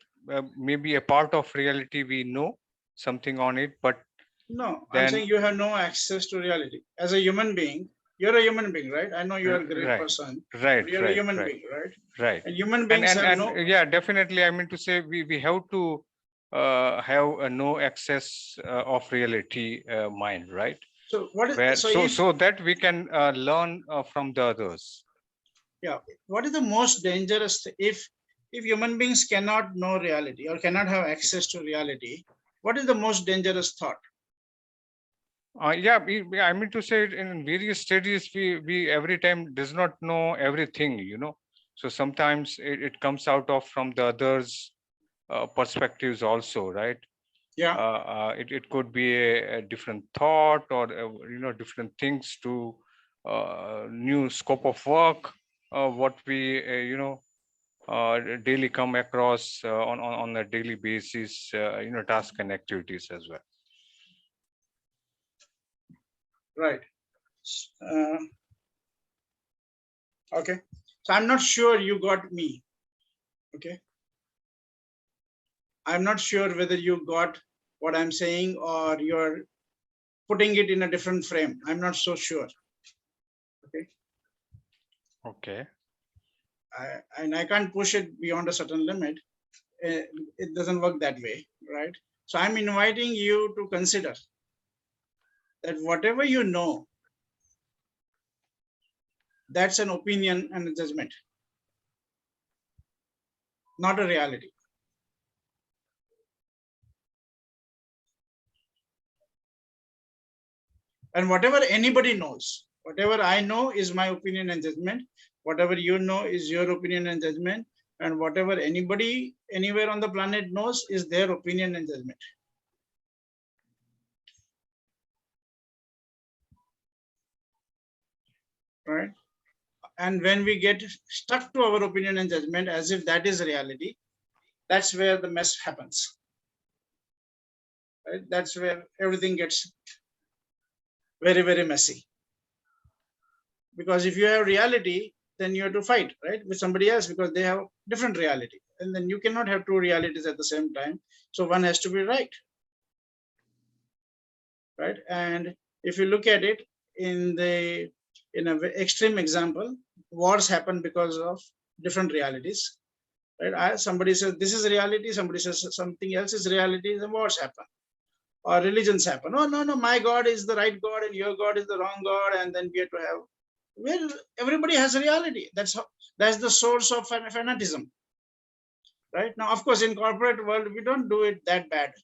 maybe a part of reality we know something on it, but no, I'm saying you have no access to reality. As a human being, you're a human being, right? I know you're a great person. Right, you're a human being, right? Right. And human beings have no. Yeah, definitely. I mean to say we have to have no access of reality mind, right? So what is where, so so that we can learn from the others. Yeah. What is the most dangerous if human beings cannot know reality or cannot have access to reality? What is the most dangerous thought? Yeah, I mean to say in various studies, we every time does not know everything, So sometimes it comes out of from the others perspectives also, right? Yeah. It could be a different thought or different things to new scope of work, what we daily come across on a daily basis, task and activities as well. Right. Okay. So I'm not sure you got me. Okay. I'm not sure whether you got what I'm saying or you're putting it in a different frame. I'm not so sure. Okay. Okay. And I can't push it beyond a certain limit. It doesn't work that way, right? So I'm inviting you to consider that whatever you know, that's an opinion and a judgment, not a reality. And whatever anybody knows, whatever I know is my opinion and judgment. Whatever you know is your opinion and judgment. And whatever anybody anywhere on the planet knows is their opinion and judgment. Right? And when we get stuck to our opinion and judgment as if that is reality, that's where the mess happens. Right? That's where everything gets very, very messy. Because if you have reality, then you have to fight, right, with somebody else because they have different reality. And then you cannot have two realities at the same time. So one has to be right. Right. And if you look at it in an extreme example, wars happen because of different realities. Right? Somebody says this is reality, somebody says something else is reality, then wars happen. Or religions happen. Oh, no, my God is the right God and your God is the wrong God. And then we have to have, well, everybody has a reality. That's the source of fanatism. Right? Now, of course, in corporate world, we don't do it that bad.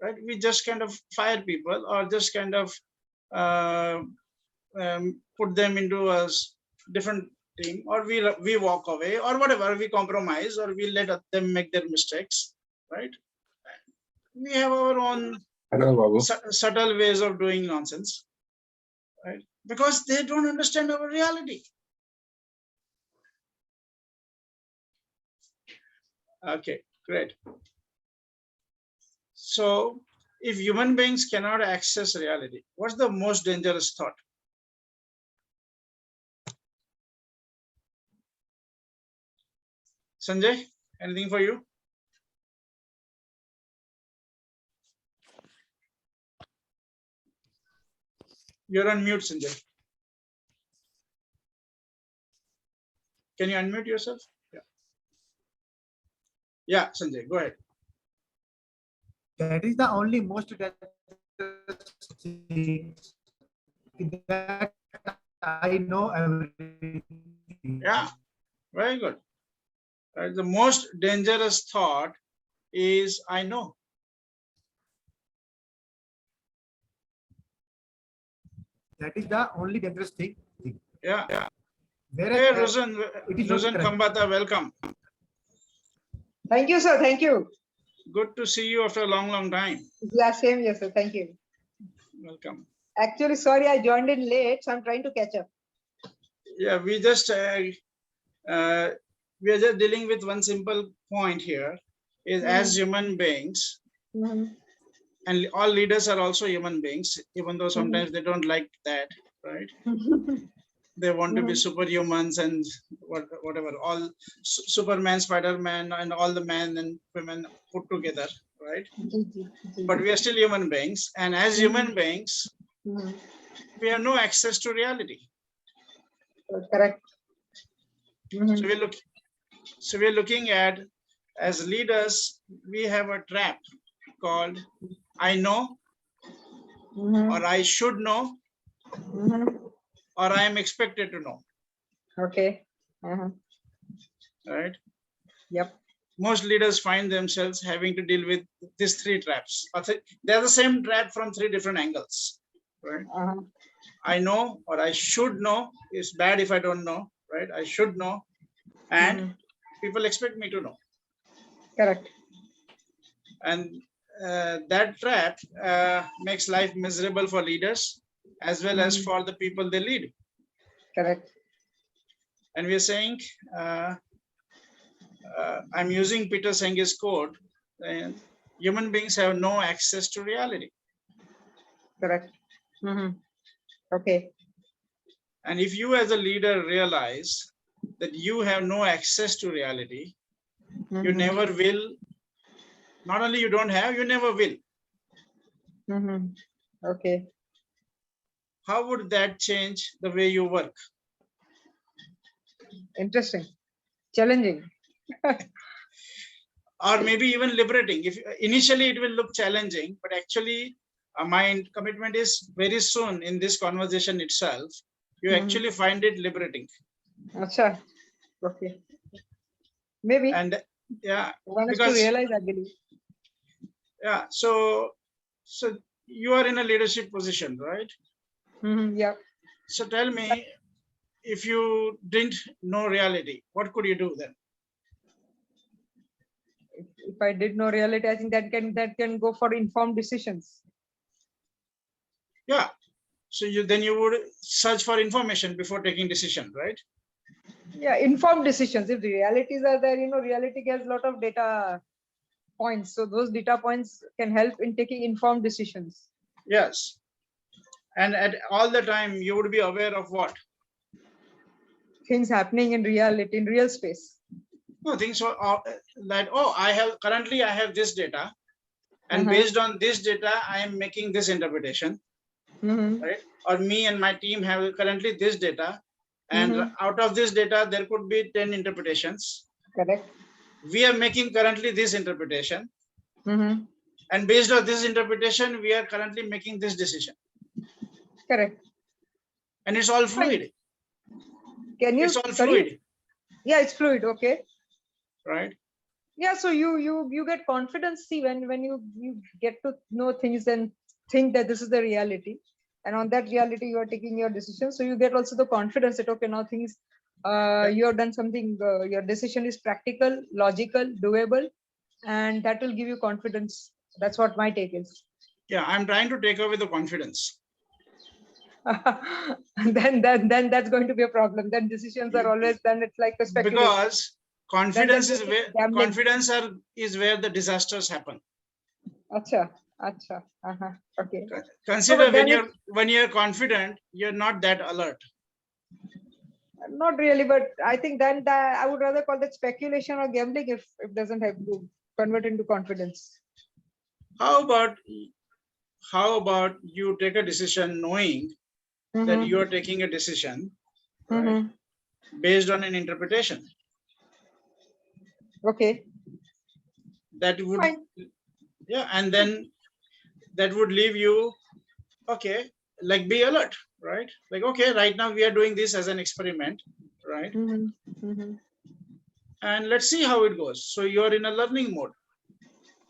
Right? We just kind of fire people or just kind of put them into a different team, or we walk away or whatever, we compromise or we let them make their mistakes. Right? We have our own subtle ways of doing nonsense, right? Because they don't understand our reality. Okay, great. So if human beings cannot access reality, what's the most dangerous thought? Sanjay, anything for you? You're on mute, Sanjay. Can you unmute yourself? Yeah. Yeah, Sanjay, go ahead. That is the only most thing that I know everything. Yeah, very good. The most dangerous thought is I know. That is the only dangerous thing. Yeah. Whereas, hey, Rosen Kambata, welcome. Thank you, sir. Thank you. Good to see you after a long time. Yeah, same here, sir. Thank you. Welcome. Actually, sorry, I joined in late, so I'm trying to catch up. Yeah, we are just dealing with one simple point here. Is as human beings, and all leaders are also human beings, even though sometimes they don't like that, right? They want to be superhumans and whatever, all Superman, Spider-Man, and all the men and women put together, right? But we are still human beings, and as human beings, we have no access to reality. Correct. So we're looking at, as leaders, we have a trap called I know, or I should know, or I am expected to know. Okay. Right? Yep. Most leaders find themselves having to deal with these three traps. They're the same trap from three different angles. Right? I know, or I should know. It's bad if I don't know. Right? I should know. and people expect me to know. Correct. And that trap makes life miserable for leaders as well as for the people they lead. Correct. And we are saying, I'm using Peter Senge's quote, and human beings have no access to reality. Correct. Okay. And if you as a leader realize that you have no access to reality, you never will, not only you don't have, you never will. Okay. How would that change the way you work? Interesting. Challenging. Or maybe even liberating. If initially it will look challenging, but actually my commitment is very soon in this conversation itself, you actually find it liberating. Acha. Okay. Maybe. And yeah, One has to because realize, I believe. yeah, so you are in a leadership position, right? Yeah. So tell me, if you didn't know reality, what could you do then? If I did know reality, I think that can go for informed decisions. Yeah. So you would search for information before taking decision, right? Yeah, informed decisions. If the realities are there, reality gets a lot of data points. So those data points can help in taking informed decisions. Yes. And at all the time, you would be aware of what? Things happening in reality, in real space. No, things that, currently I have this data, and based on this data, I am making this interpretation, right? Or me and my team have currently this data, and out of this data, there could be 10 interpretations. Correct. We are making currently this interpretation, and based on this interpretation, we are currently making this decision. Correct. And it's all fluid. Can you? It's all fluid. Yeah, it's fluid. Okay. Right. Yeah. So you get confidence. See, when you get to know things and think that this is the reality, and on that reality you are taking your decision. So you get also the confidence that okay, now things you have done something. Your decision is practical, logical, doable, and that will give you confidence. That's what my take is. Yeah, I'm trying to take away the confidence. then that's going to be a problem. Then decisions are always done. It's like a speculation. Because confidence is where the disasters happen. Acha. Okay. Consider when you're confident, you're not that alert. Not really, but I think then that I would rather call that speculation or gambling if it doesn't have to convert into confidence. How about you take a decision knowing that you are taking a decision right, based on an interpretation? Okay. That would and then that would leave you okay, like be alert, right? Like okay, right now we are doing this as an experiment, right? And let's see how it goes. So you're in a learning mode.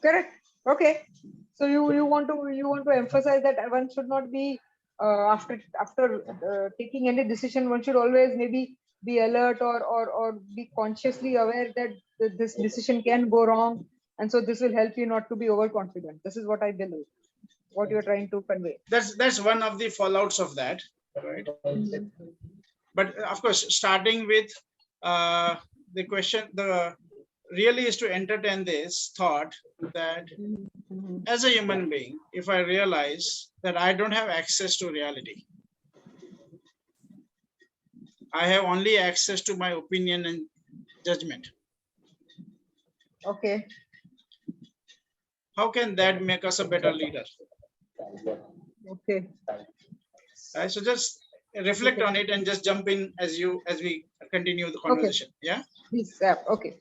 Correct. Okay. So you want to emphasize that one should not be after taking any decision, one should always maybe be alert or be consciously aware that this decision can go wrong, and so this will help you not to be overconfident. This is what I believe. What you're trying to convey. That's one of the fallouts of that, right? But of course, starting with the question, the really is to entertain this thought that as a human being, if I realize that I don't have access to reality, I have only access to my opinion and judgment. Okay. How can that make us a better leader? Okay. So just reflect on it and just jump in as we continue the conversation. Okay. Yeah. Please. Okay.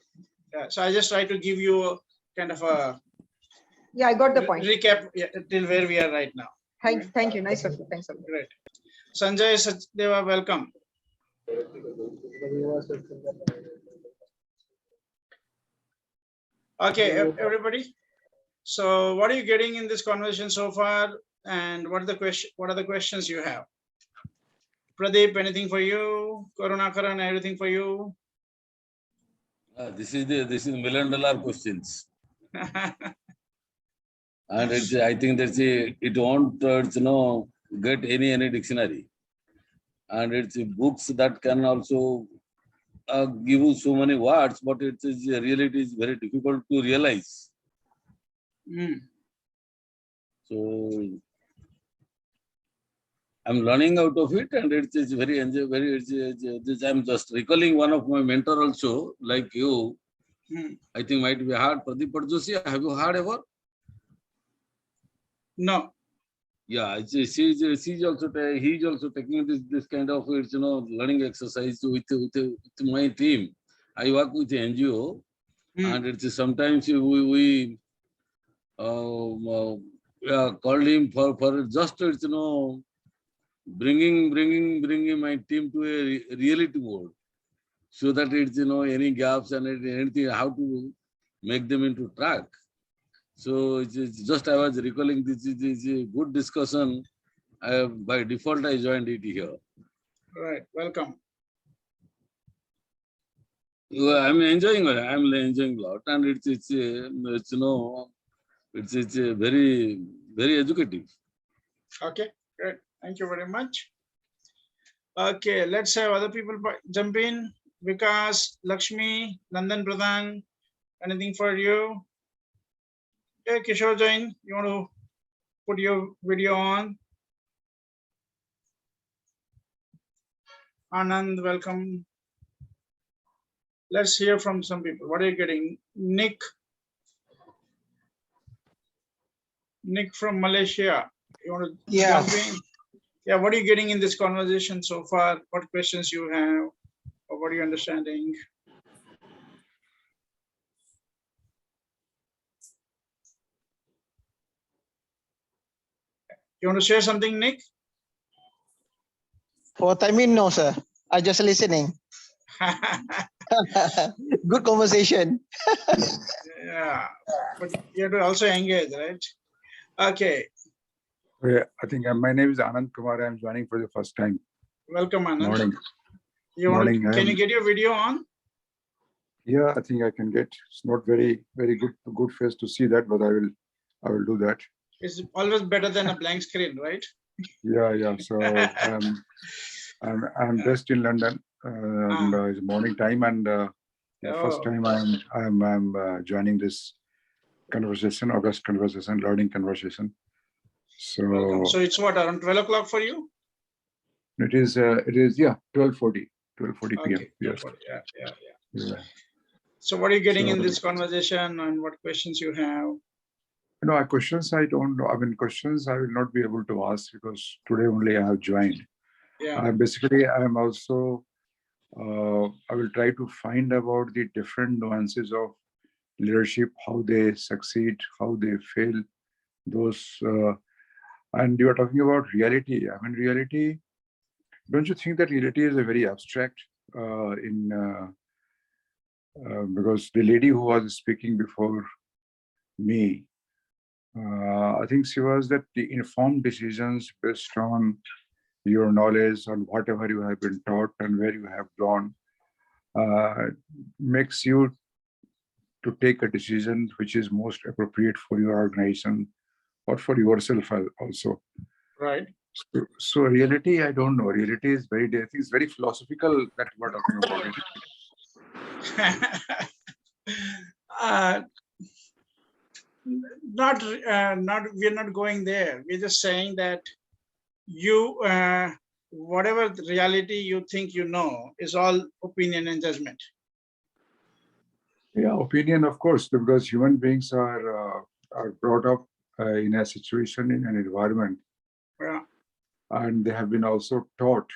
Yeah. So I just try to give you a kind of a I got the point. Recap till where we are right now. Thank you. Nice of you. Thanks a lot. Great. Sanjay Sachdeva, welcome. Okay, everybody. So what are you getting in this conversation so far? And what are the questions you have? Pradeep, anything for you? Karunakaran, everything for you? This is $1,000,000 questions. And I think it won't get any dictionary. And it's books that can also give you so many words, but it is really very difficult to realize. So I'm learning out of it, and it is very I'm just recalling one of my mentor also, like you. I think might be hard. Pradeep Joshi, have you heard ever? No. Yeah, he's also taking this kind of learning exercise with my team. I work with the NGO, and it's sometimes we called him for just bringing my team to a reality mode, so that it's any gaps and anything, how to make them into track. So it's just I was recalling this is a good discussion. By default, I joined it here. Right. Welcome. I'm enjoying a lot, and it's very educative. Okay, great. Thank you very much. Okay, let's have other people jump in. Vikas, Lakshmi, Nandan Pradhan, anything for you? Okay, Kishore Jain, you want to put your video on? Anand, welcome. Let's hear from some people. What are you getting? Nick from Malaysia. You want to jump in? Yeah, what are you getting in this conversation so far? What questions you have, or what are you understanding? You want to share something, Nick? What I mean, no, sir. I just listening. Good conversation. Yeah, but you have to also engage, right? Okay. Yeah, I think my name is Anand Kumar. I'm joining for the first time. Welcome, Anand. Morning. Can you get your video on? Yeah, I think I can get. It's not very good face to see that, but I will do that. It's always better than a blank screen, right? Yeah. So I'm based in London, and it's morning time, and first time I'm joining this conversation, August conversation, learning conversation. So it's what, around 12 o'clock for you? It is 12:40 p.m. Okay, Yes. Yeah. So what are you getting in this conversation, and what questions you have? No, questions I don't know. I mean, questions I will not be able to ask because today only I have joined. Yeah. Basically, I'm also, I will try to find about the different nuances of leadership, how they succeed, how they fail, those. And you are talking about reality. I mean, reality, don't you think that reality is a very abstract because the lady who was speaking before me, I think she was that the informed decisions based on your knowledge, on whatever you have been taught and where you have gone, makes you to take a decision which is most appropriate for your organization or for yourself also. Right. So reality, I don't know. Reality is I think it's very philosophical that we're talking about it. We're not going there. We're just saying that you, whatever the reality you think you know, is all opinion and judgment. Yeah, opinion, of course, because human beings are brought up in a situation, in an environment, and they have been also taught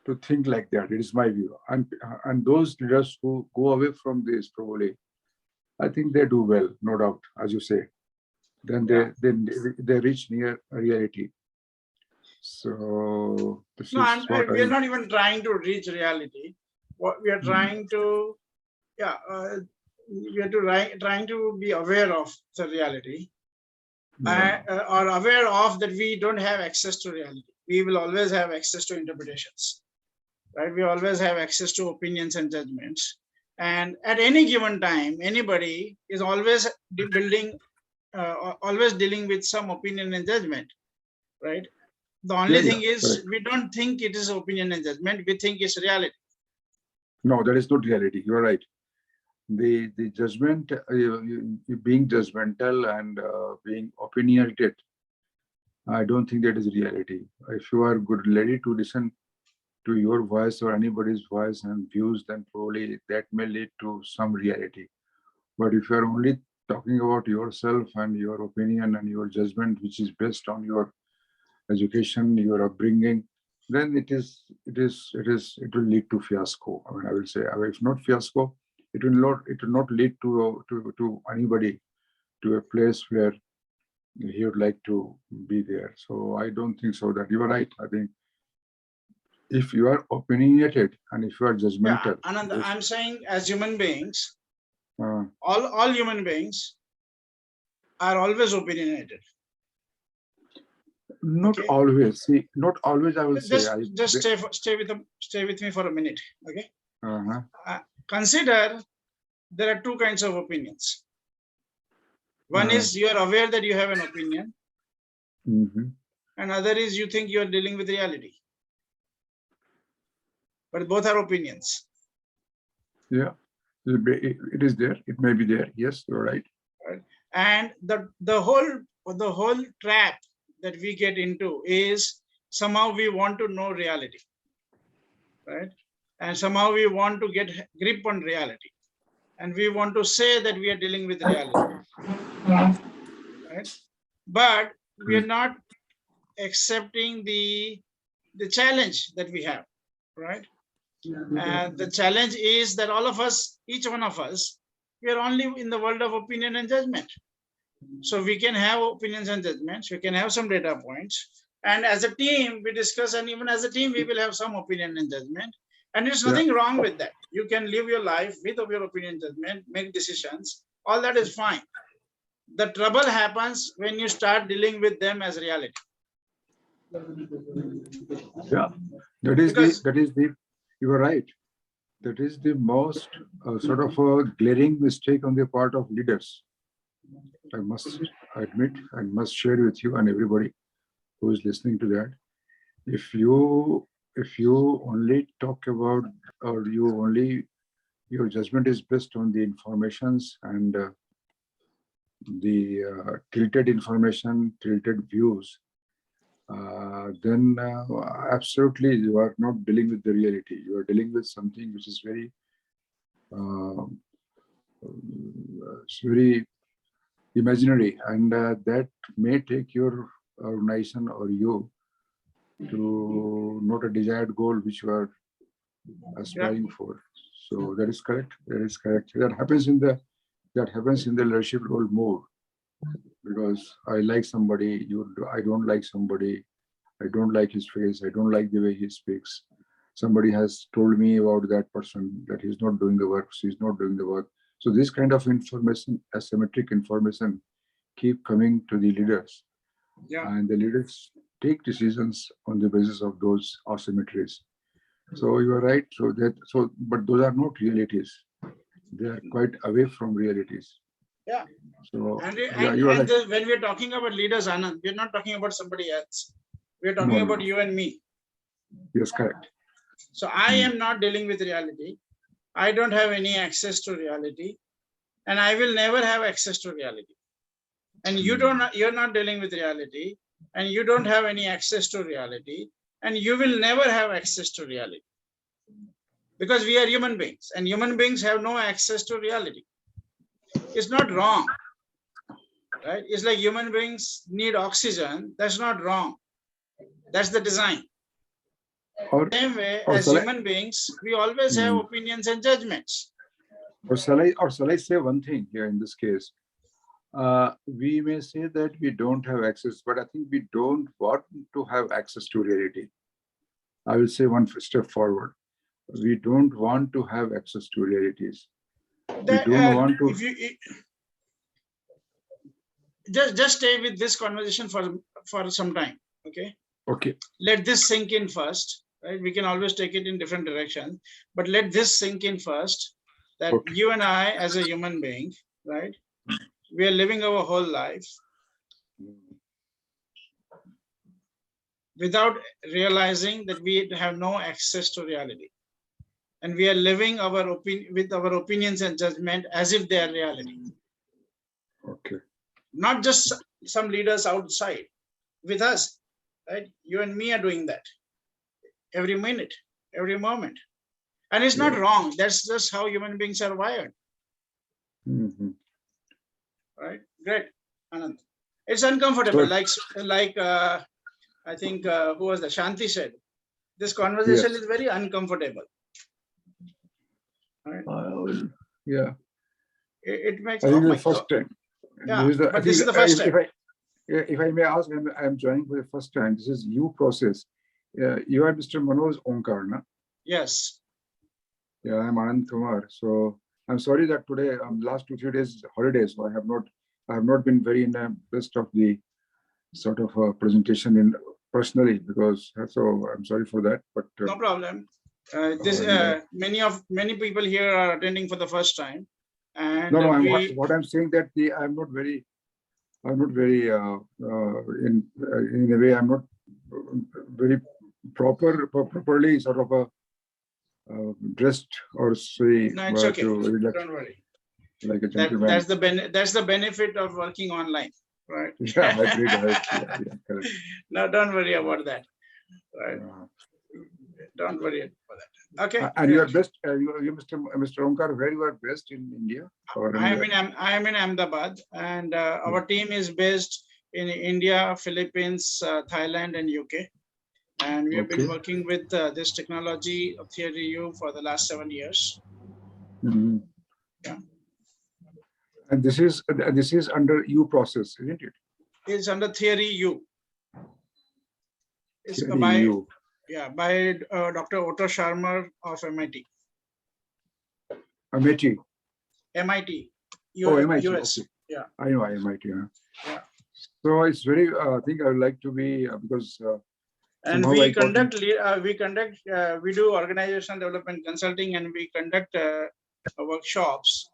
to think like that. It is my view, and those leaders who go away from this, probably, I think they do well, no doubt, as you say. Then they reach near reality. So this is what we're not even trying to reach reality. What we are trying to, we are trying to be aware of the reality, or aware of that we don't have access to reality. We will always have access to interpretations, right? We always have access to opinions and judgments, And at any given time, anybody is always always dealing with some opinion and judgment, right? The only thing is correct. we don't think it is opinion and judgment. We think it's reality. No, that is not reality. You are right. The judgment, you being judgmental and being opinionated, I don't think that is reality. If you are ready to listen to your voice or anybody's voice and views, then probably that may lead to some reality. But if you are only talking about yourself and your opinion and your judgment, which is based on your education, your upbringing, then it will lead to fiasco. I mean, I will say, if not fiasco, it will not lead to anybody to a place where he would like to be there. So I don't think so that you are right. I think if you are opinionated and if you are judgmental. Yeah, Anand, I'm saying as human beings, all human beings are always opinionated. Not always. See, not always. I will say. Just stay with me for a minute, okay? Consider there are two kinds of opinions. One is you are aware that you have an opinion, and other is you think you are dealing with reality. But both are opinions. Yeah, it is there. It may be there. Yes, you're right. And the whole trap that we get into is somehow we want to know reality, right? And somehow we want to get grip on reality, and we want to say that we are dealing with reality, right? But we are not accepting the challenge that we have, right? And the challenge is that all of us, each one of us, we are only in the world of opinion and judgment. So we can have opinions and judgments, we can have some data points, and as a team we discuss, and even as a team we will have some opinion and judgment, and there's nothing wrong with that. You can live your life with your opinion and judgment, make decisions, all that is fine. The trouble happens when you start dealing with them as reality. Yeah, that is the you are right. That is the most sort of a glaring mistake on the part of leaders. I must admit and must share with you and everybody who is listening to that. If you only talk about, or your judgment is based on the informations and the tilted information, tilted views, then absolutely you are not dealing with the reality. You are dealing with something which is very imaginary, and that may take your organization or you to not a desired goal which you are aspiring for. So that is correct. That is correct. That happens in the leadership role more, because I like somebody, I don't like somebody, I don't like his face, I don't like the way he speaks. Somebody has told me about that person that he's not doing the work, she's not doing the work. So this kind of information, asymmetric information, keep coming to the leaders, and the leaders take decisions on the basis of those asymmetries. So you are right. But those are not realities. They are quite away from realities. Yeah. So when we're talking about leaders, Anand, we're not talking about somebody else. We're talking about you and me. Yes, correct. So I am not dealing with reality. I don't have any access to reality, and I will never have access to reality. And you're not dealing with reality, and you don't have any access to reality, and you will never have access to reality. Because we are human beings, and human beings have no access to reality. It's not wrong, right? It's like human beings need oxygen. That's not wrong. That's the design. Same way, as human beings, we always have opinions and judgments. Or shall I say one thing here in this case? We may say that we don't have access, but I think we don't want to have access to reality. I will say one step forward. We don't want to have access to realities. We don't want to. Just stay with this conversation for some time, okay? Okay. Let this sink in first, right? We can always take it in different directions, but let this sink in first. that you and I, as a human being, right, we are living our whole life without realizing that we have no access to reality. And we are living our opinion with our opinions and judgment as if they are reality. Okay. Not just some leaders outside, with us, right? You and me are doing that every minute, every moment. And it's not wrong. That's just how human beings are wired. Right? Great, Anand. It's uncomfortable. Like I think who was that? Shanti said, this conversation is very uncomfortable. Right? Yeah. It makes. I think Oh my the first God. time. Yeah, but this is the first time. If I may ask, I'm joining for the first time. This is you process. You are Mr. Manoj Onkar, na? Yes. Yeah, I'm Anand Kumar. So I'm sorry that today, last 2-3 days holidays, so I have not been very in the best of the sort of presentation in personally, because so I'm sorry for that. But no problem. Many people here are attending for the first time, and what I'm saying that I'm not very in a way I'm not very properly sort of dressed or say. No, it's okay. Don't worry. Like a gentleman. That's the benefit of working online, right? Yeah, I agree. Correct. No, don't worry about that. Right. Don't worry about that. Okay. And you are best. You Mr. Onkar, where you are based in India? I am in Ahmedabad, and our team is based in India, Philippines, Thailand, and UK. And we have been working with this technology of Theory U for the last 7 years. Yeah. And this is under U process, isn't it? It's under Theory U. It's Theory by U. by Dr. Otto Sharma of MIT. MIT. MIT. MIT. US. Okay. Yeah. I know MIT. Yeah. So it's very. I think I would like to be because. And we we do organizational development consulting, and we conduct workshops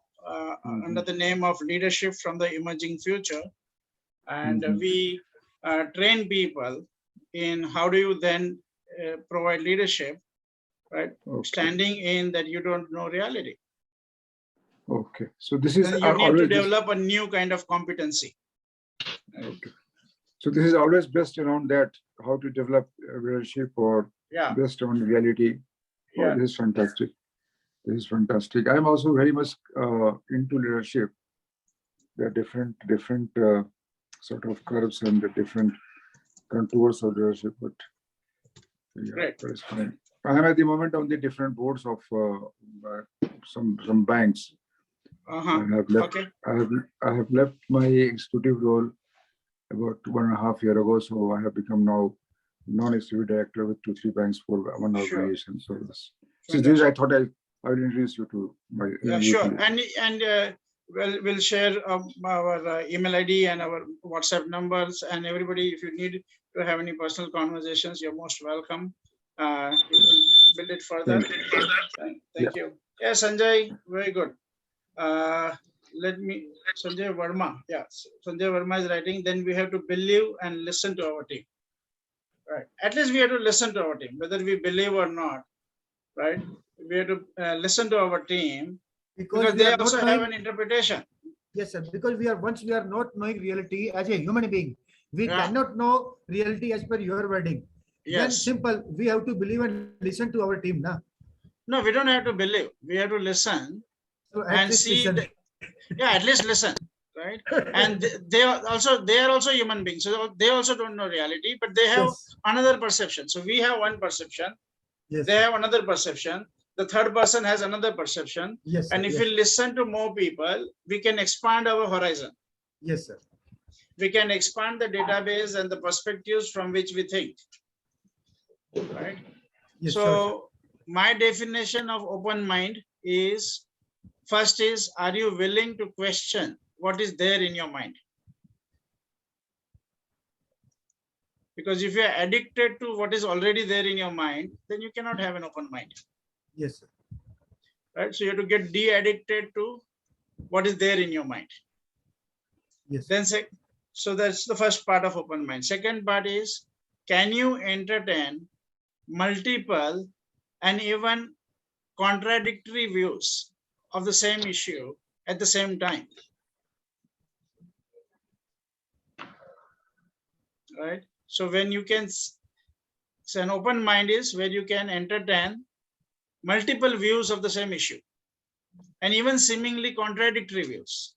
under the name of Leadership from the Emerging Future. And we train people in how do you then provide leadership, right? Standing in that you don't know reality. Okay. So this is then you need to develop a new kind of competency. Okay. So this is always based around that, how to develop leadership or based on reality. Yeah. This is fantastic. This is fantastic. I'm also very much into leadership. There are different sort of curves and the different contours of leadership, but yeah, that's fine. I am at the moment on the different boards of some banks. I have left my executive role about 1.5 years ago, so I have become now non-executive director with 2-3 banks for one organization. So this I thought I will introduce you to my. Yeah, sure. And we'll share our email ID and our WhatsApp numbers, and everybody, if you need to have any personal conversations, you're most welcome. Build it further. Thank you. Yeah, Sanjay, very good. Sanjay Verma. Yeah, Sanjay Verma is writing, then we have to believe and listen to our team. Right. At least we have to listen to our team, whether we believe or not. Right. We have to listen to our team because they also have an interpretation. Yes, sir. Because once we are not knowing reality as a human being, we cannot know reality as per your wording. Yes. Then simple. We have to believe and listen to our team, na? No, we don't have to believe. We have to listen and see. At least listen, right? And they are also human beings, so they also don't know reality, but they have another perception. So we have one perception. Yes. They have another perception. The third person has another perception. Yes. And if we listen to more people, we can expand our horizon. Yes, sir. We can expand the database and the perspectives from which we think. Right. Yes, so my definition of open mind is, first is, are you willing to question what is there in your mind? Because if you are addicted to what is already there in your mind, then you cannot have an open mind. Yes, sir. right? So you have to get de-addicted to what is there in your mind. Yes. Then so that's the first part of open mind. Second part is, can you entertain multiple and even contradictory views of the same issue at the same time? Right? So when you can, so an open mind is where you can entertain multiple views of the same issue and even seemingly contradictory views.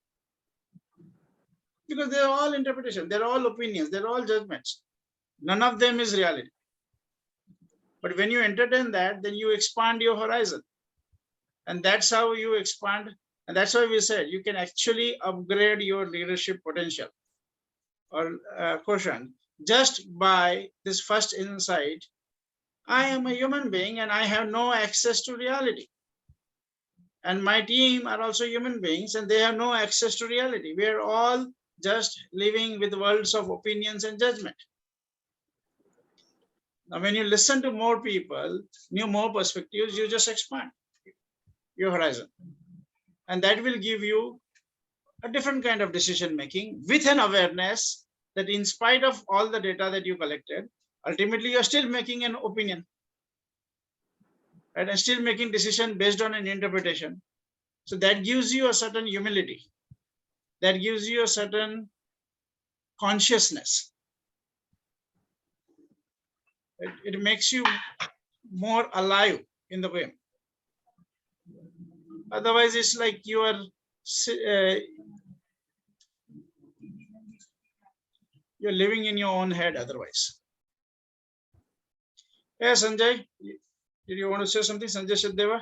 Because they're all interpretation, they're all opinions, they're all judgments. None of them is reality. But when you entertain that, then you expand your horizon. And that's how you expand. And that's why we said you can actually upgrade your leadership potential or quotient just by this first insight. I am a human being and I have no access to reality. And my team are also human beings and they have no access to reality. We are all just living with worlds of opinions and judgment. Now, when you listen to more people, more perspectives, you just expand your horizon. And that will give you a different kind of decision making with an awareness that in spite of all the data that you collected, ultimately you're still making an opinion, right? And still making decision based on an interpretation. So that gives you a certain humility. That gives you a certain consciousness. It makes you more alive in the way. Otherwise, it's like you are you're living in your own head otherwise. Yeah, Sanjay, did you want to say something? Sanjay Shadeva,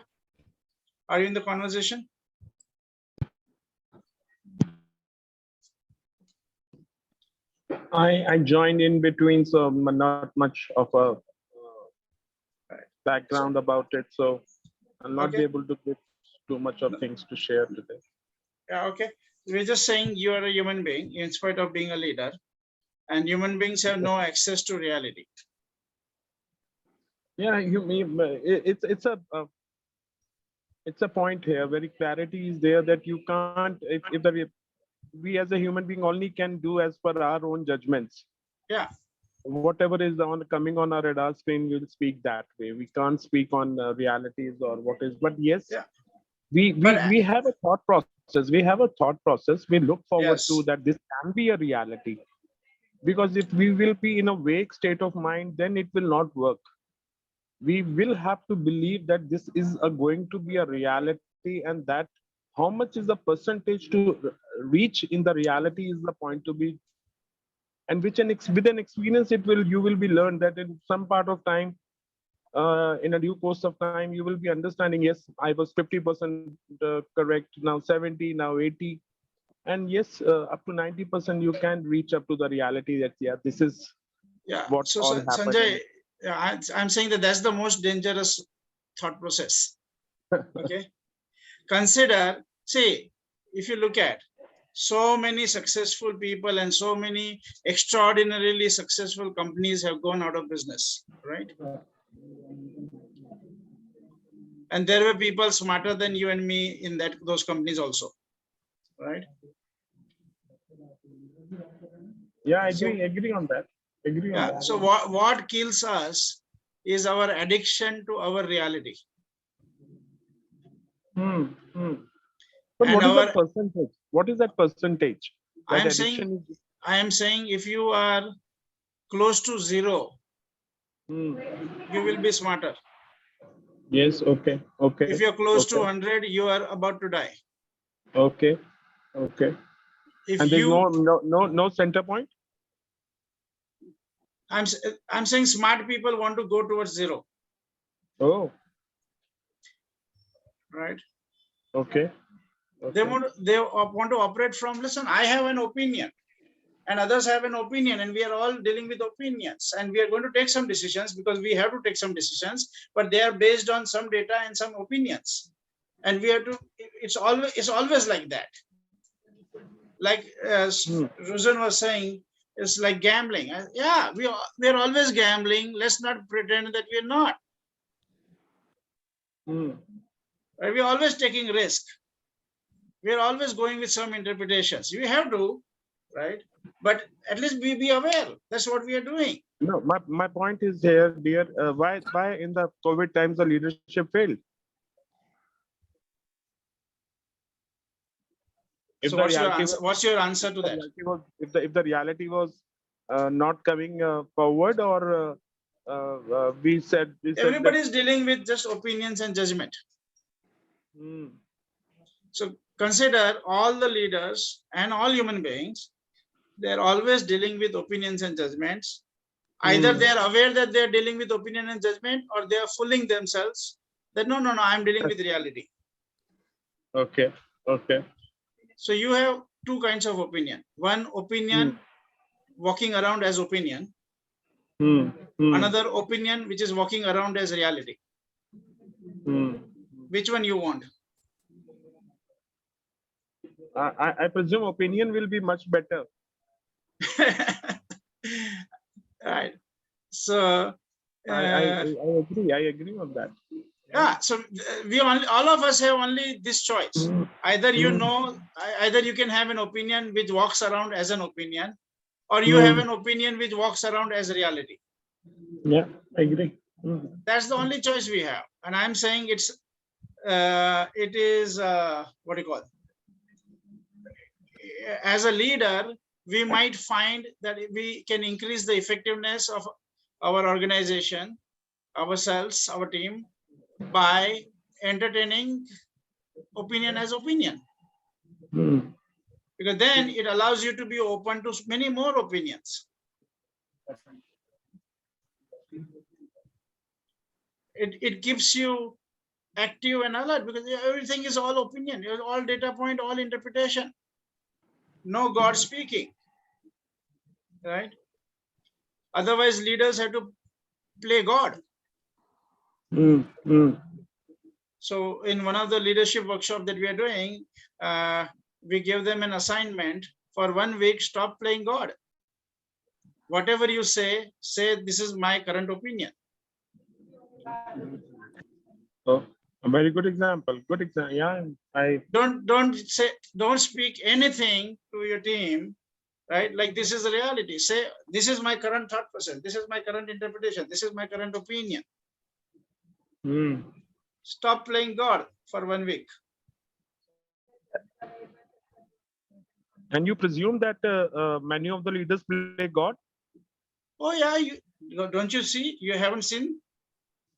are you in the conversation? I joined in between, so not much of a background about it, so I'll not be able to give too much of things to share today. Yeah, okay. We're just saying you are a human being in spite of being a leader, and human beings have no access to reality. Yeah, it's a point here. Very clarity is there that you can't. If we as a human being only can do as per our own judgments. Yeah. Whatever is coming on our radar screen, we'll speak that way. We can't speak on realities or what is. But yes, we have a thought process. We have a thought process. We look forward to that. This can be a reality, because if we will be in a vague state of mind, then it will not work. We will have to believe that this is going to be a reality, and that how much is the percentage to reach in the reality is the point to be. And with an experience, you will be learned that in some part of time, in a due course of time, you will be understanding, yes, I was 50% correct, now 70, now 80. And yes, up to 90%, you can reach up to the reality that, yeah, this is what's all happening. Sanjay, I'm saying that that's the most dangerous thought process. Okay. Consider, see, if you look at so many successful people and so many extraordinarily successful companies have gone out of business, right? And there were people smarter than you and me in those companies also, right? Yeah, I agree on that. Agree on that. So what kills us is our addiction to our reality. But what is that percentage? What is that percentage? I am saying if you are close to zero, you will be smarter. Yes, okay. If you're close to 100, you are about to die. Okay. If and there's no center point? I'm saying smart people want to go towards zero. Oh. Right. Okay. They want to operate from, listen, I have an opinion and others have an opinion, and we are all dealing with opinions, and we are going to take some decisions because we have to take some decisions, but they are based on some data and some opinions, and we have to. It's always like that. Like as Ruzen was saying, it's like gambling. Yeah, we are always gambling. Let's not pretend that we are not. Right? We're always taking risk. We're always going with some interpretations. We have to, right? But at least we be aware. That's what we are doing. No, my point is here, dear. Why in the COVID times the leadership failed? If So the what's your reality answer? was- What's your answer to the that? reality was- if the reality was not coming forward, or we said Everybody that, is dealing with just opinions and judgment. So consider all the leaders and all human beings, they're always dealing with opinions and judgments. Either they are aware that they're dealing with opinion and judgment, or they are fooling themselves that no, I'm dealing with reality. Okay. So you have two kinds of opinion. One opinion walking around as opinion. Another opinion which is walking around as reality. Which one you want? I presume opinion will be much better. Right. So I agree on that. yeah, so we all of us have only this choice. Either either you can have an opinion which walks around as an opinion, or you have an opinion which walks around as reality. Yeah, I agree. That's the only choice we have. And I'm saying it is what do you call it? As a leader, we might find that we can increase the effectiveness of our organization, ourselves, our team, by entertaining opinion as opinion. Because then it allows you to be open to many more opinions. It keeps you active and alert, because everything is all opinion, all data point, all interpretation. No God speaking, right? Otherwise, leaders have to play God. So in one of the leadership workshops that we are doing, we gave them an assignment for 1 week, stop playing God. Whatever you say this is my current opinion. So a very good example. Good example. Yeah, Don't speak anything to your team, right? Like this is the reality. Say, this is my current thought process. This is my current interpretation. This is my current opinion. Stop playing God for 1 week. And you presume that many of the leaders play God? Oh yeah, don't you see? You haven't seen?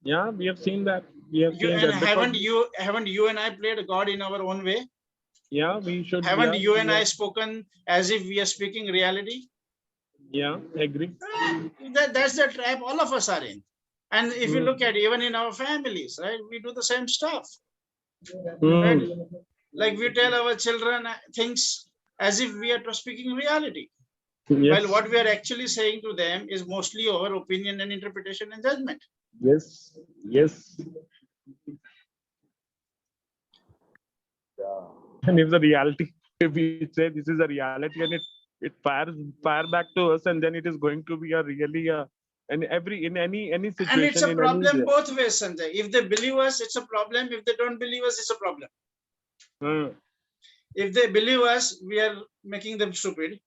Yeah, we have seen that. We have seen And that. haven't you and I played God in our own way? Yeah, we should. Haven't you and I spoken as if we are speaking reality? Yeah, I agree. That's the trap all of us are in. And if you look at even in our families, right, we do the same stuff. Right? Like we tell our children things as if we are speaking reality. Yes. While what we are actually saying to them is mostly our opinion and interpretation and judgment. Yes. And if the reality, if we say this is a reality and it fire back to us, and then it is going to be a really in any situation. And it's a problem both ways, Sanjay. If they believe us, it's a problem. If they don't believe us, it's a problem. If they believe us, we are making them stupid,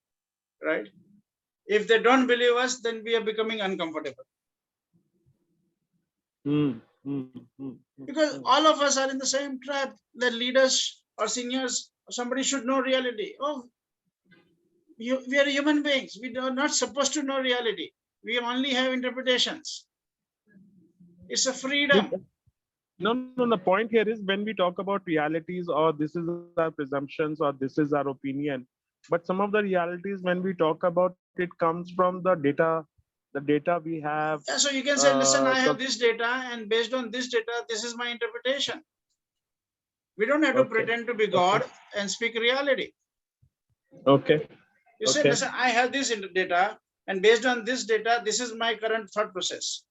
right? If they don't believe us, then we are becoming uncomfortable. Because all of us are in the same trap. The leaders or seniors or somebody should know reality. Oh, we are human beings. We are not supposed to know reality. We only have interpretations. It's a freedom. No. The point here is when we talk about realities, or this is our presumptions, or this is our opinion. But some of the realities, when we talk about it, comes from the data we have. Yeah, so you can say, listen, I have this data, and based on this data, this is my interpretation. We don't have to pretend to be God and speak reality. Okay. You say, listen, I have this data, and based on this data, this is my current thought process.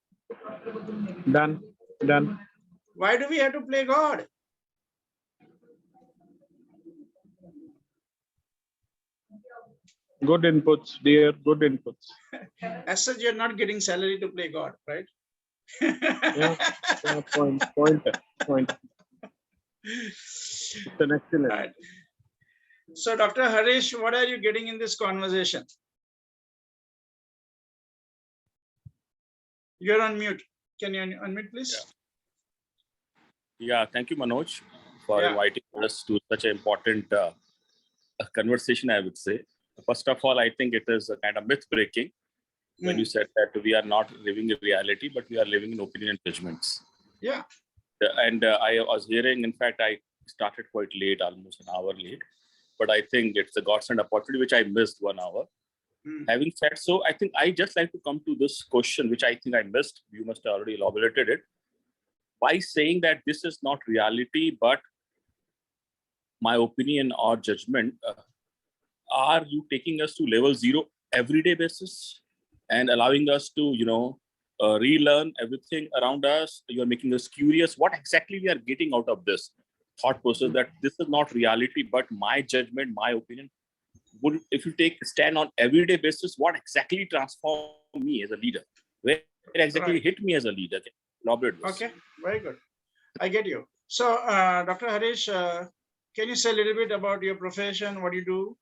Done. Why do we have to play God? Good inputs, dear. Good inputs. As such, you're not getting salary to play God, right? Yeah. Point. It's an excellent. Right. So, Dr. Harish, what are you getting in this conversation? You're on mute. Can you unmute, please? Yeah, thank you, Manoj, for inviting us to such an important conversation, I would say. First of all, I think it is a kind of myth breaking when you said that we are not living in reality, but we are living in opinion and judgments. Yeah. And I was hearing, in fact, I started quite late, almost an hour late, but I think it's a godsend opportunity, which I missed 1 hour. Having said so, I think I just like to come to this question, which I think I missed. You must have already elaborated it. By saying that this is not reality, but my opinion or judgment, are you taking us to level 0 everyday basis and allowing us to, relearn everything around us? You're making us curious. What exactly we are getting out of this thought process that this is not reality, but my judgment, my opinion? Would, if you take a stand on everyday basis, what exactly transformed me as a leader? Where exactly hit me as a leader? Elaborate this. Okay, very good. I get you. So, Dr. Harish, can you say a little bit about your profession, what you do?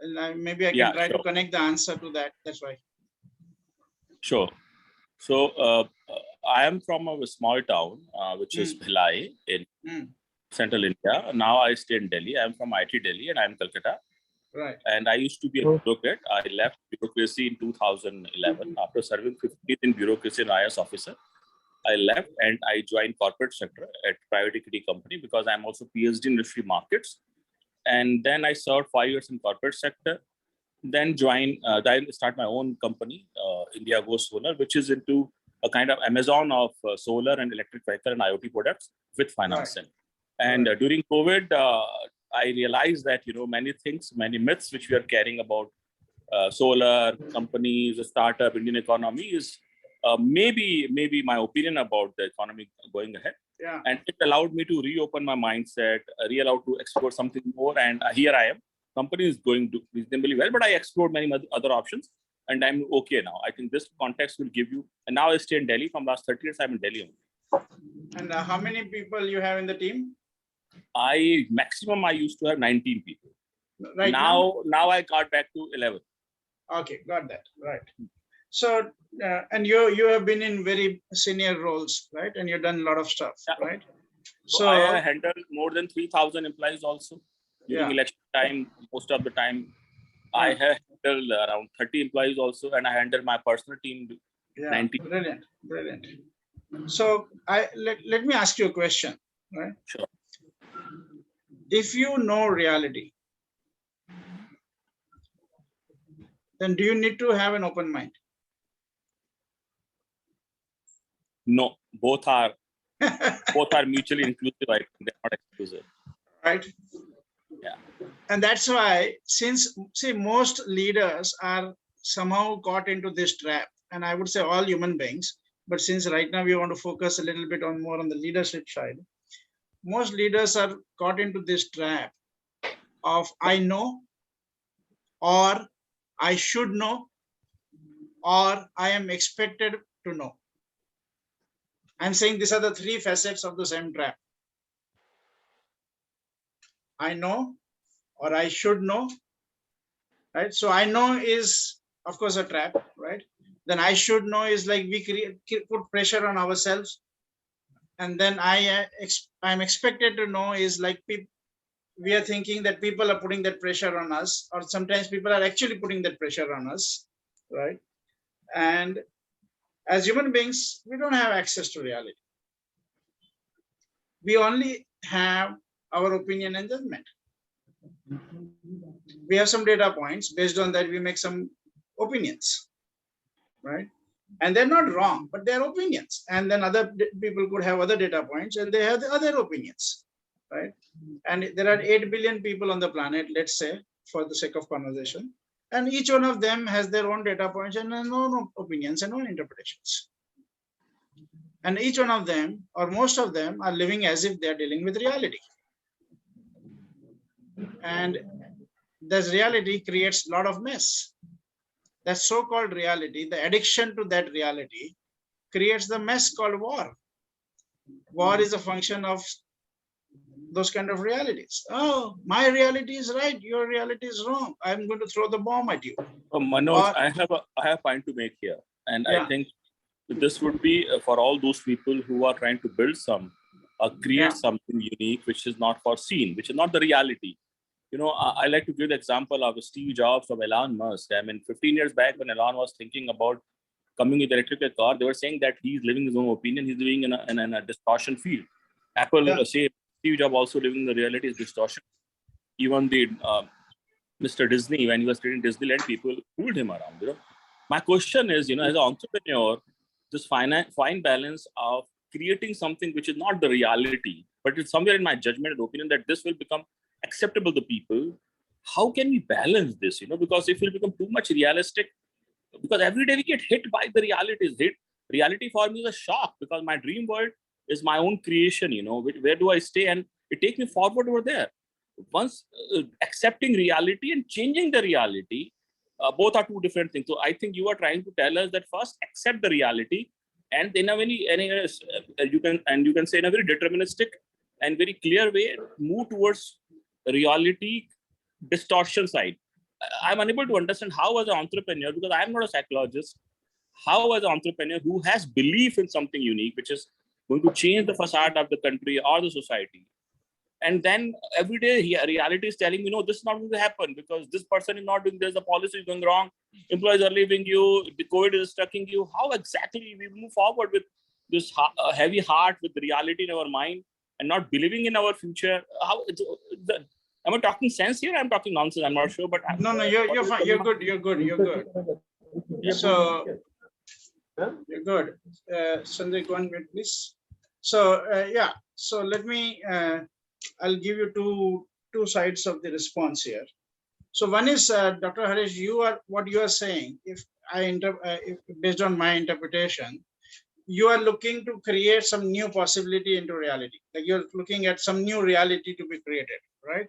And maybe I can try to connect the answer to that. That's why. Sure. So, I am from a small town, which is Bhilai in central India. Now I stay in Delhi. I'm from IT Delhi and I'm Calcutta. Right. And I used to be a bureaucrat. I left bureaucracy in 2011 after serving 15 years in bureaucracy and IS officer. I left and I joined corporate sector at private equity company because I'm also PhD in industry markets. And then I served 5 years in corporate sector. Then start my own company, India Go Solar, which is into a kind of Amazon of solar and electric vehicle and IoT products with financing. And during COVID, I realized that, many things, many myths which we are carrying about solar companies, startup, Indian economy is maybe my opinion about the economy going ahead. Yeah. And it allowed me to reopen my mindset, allowed to explore something more. And here I am. Company is going to reasonably well, but I explored many other options and I'm okay now. I think this context will give you, and now I stay in Delhi. From last 30 years, I'm in Delhi only. And how many people you have in the team? Maximum I used to have 19 people. Right now I got back to 11. Okay, got that. Right. So, and you have been in very senior roles, right? And you've done a lot of stuff, right? So I handled more than 3,000 employees also. During election time, most of the time, I have handled around 30 employees also, and I handled my personal team. Yeah, 90. brilliant. So let me ask you a question, right? Sure. If you know reality, then do you need to have an open mind? No, both are mutually inclusive. I think they're not exclusive. Right. Yeah. And that's why, since most leaders are somehow caught into this trap, and I would say all human beings, but since right now we want to focus a little bit more on the leadership side, most leaders are caught into this trap of I know, or I should know, or I am expected to know. I'm saying these are the three facets of the same trap. I know, or I should know, right? So I know is, of course, a trap, right? Then I should know is like we put pressure on ourselves. And then I'm expected to know is like we are thinking that people are putting that pressure on us, or sometimes people are actually putting that pressure on us, right? And as human beings, we don't have access to reality. We only have our opinion and judgment. We have some data points. Based on that, we make some opinions, right? And they're not wrong, but they're opinions. And then other people could have other data points and they have the other opinions, right? And there are 8 billion people on the planet, let's say, for the sake of conversation. And each one of them has their own data points and their own opinions and own interpretations. And each one of them, or most of them, are living as if they're dealing with reality. And this reality creates a lot of mess. That so-called reality, the addiction to that reality, creates the mess called war. War is a function of those kind of realities. Oh, my reality is right, your reality is wrong. I'm going to throw the bomb at you. Manoj, Or- I have a point to make here, and Yeah. I think this would be for all those people who are trying to build create something unique, which is not foreseen, which is not the reality. I like to give the example of Steve Jobs, of Elon Musk. I mean, 15 years back when Elon was thinking about coming with the electrical car, they were saying that he's living his own opinion. He's living in a distortion field. Apple say Steve Jobs also living the reality is distortion. Even the Mr. Disney, when he was creating Disneyland, people pulled him around. My question is, as an entrepreneur, this fine balance of creating something which is not the reality, but it's somewhere in my judgment and opinion that this will become acceptable to people. How can we balance this? Because if it will become too much realistic, because every day we get hit by the realities. Reality for me is a shock, because my dream world is my own creation. Where do I stay? And it takes me forward over there. Once accepting reality and changing the reality, both are two different things. So I think you are trying to tell us that first accept the reality, and in a very you can say in a very deterministic and very clear way move towards reality distortion side. I'm unable to understand how, as an entrepreneur, because I'm not a psychologist, how as an entrepreneur who has belief in something unique, which is going to change the facade of the country or the society, and then every day reality is telling me, no, this is not going to happen because this person is not doing this, the policy is going wrong, employees are leaving you, the COVID is striking you. How exactly we move forward with this heavy heart, with reality in our mind and not believing in our future? Am I talking sense here? I'm talking nonsense. I'm not sure, but no, you're fine. You're good. You're good. So you're good. Sanjay, go on, please. So So let me. I'll give you two sides of the response here. So one is Dr. Harish, what you are saying. If based on my interpretation, you are looking to create some new possibility into reality. Like you're looking at some new reality to be created, right?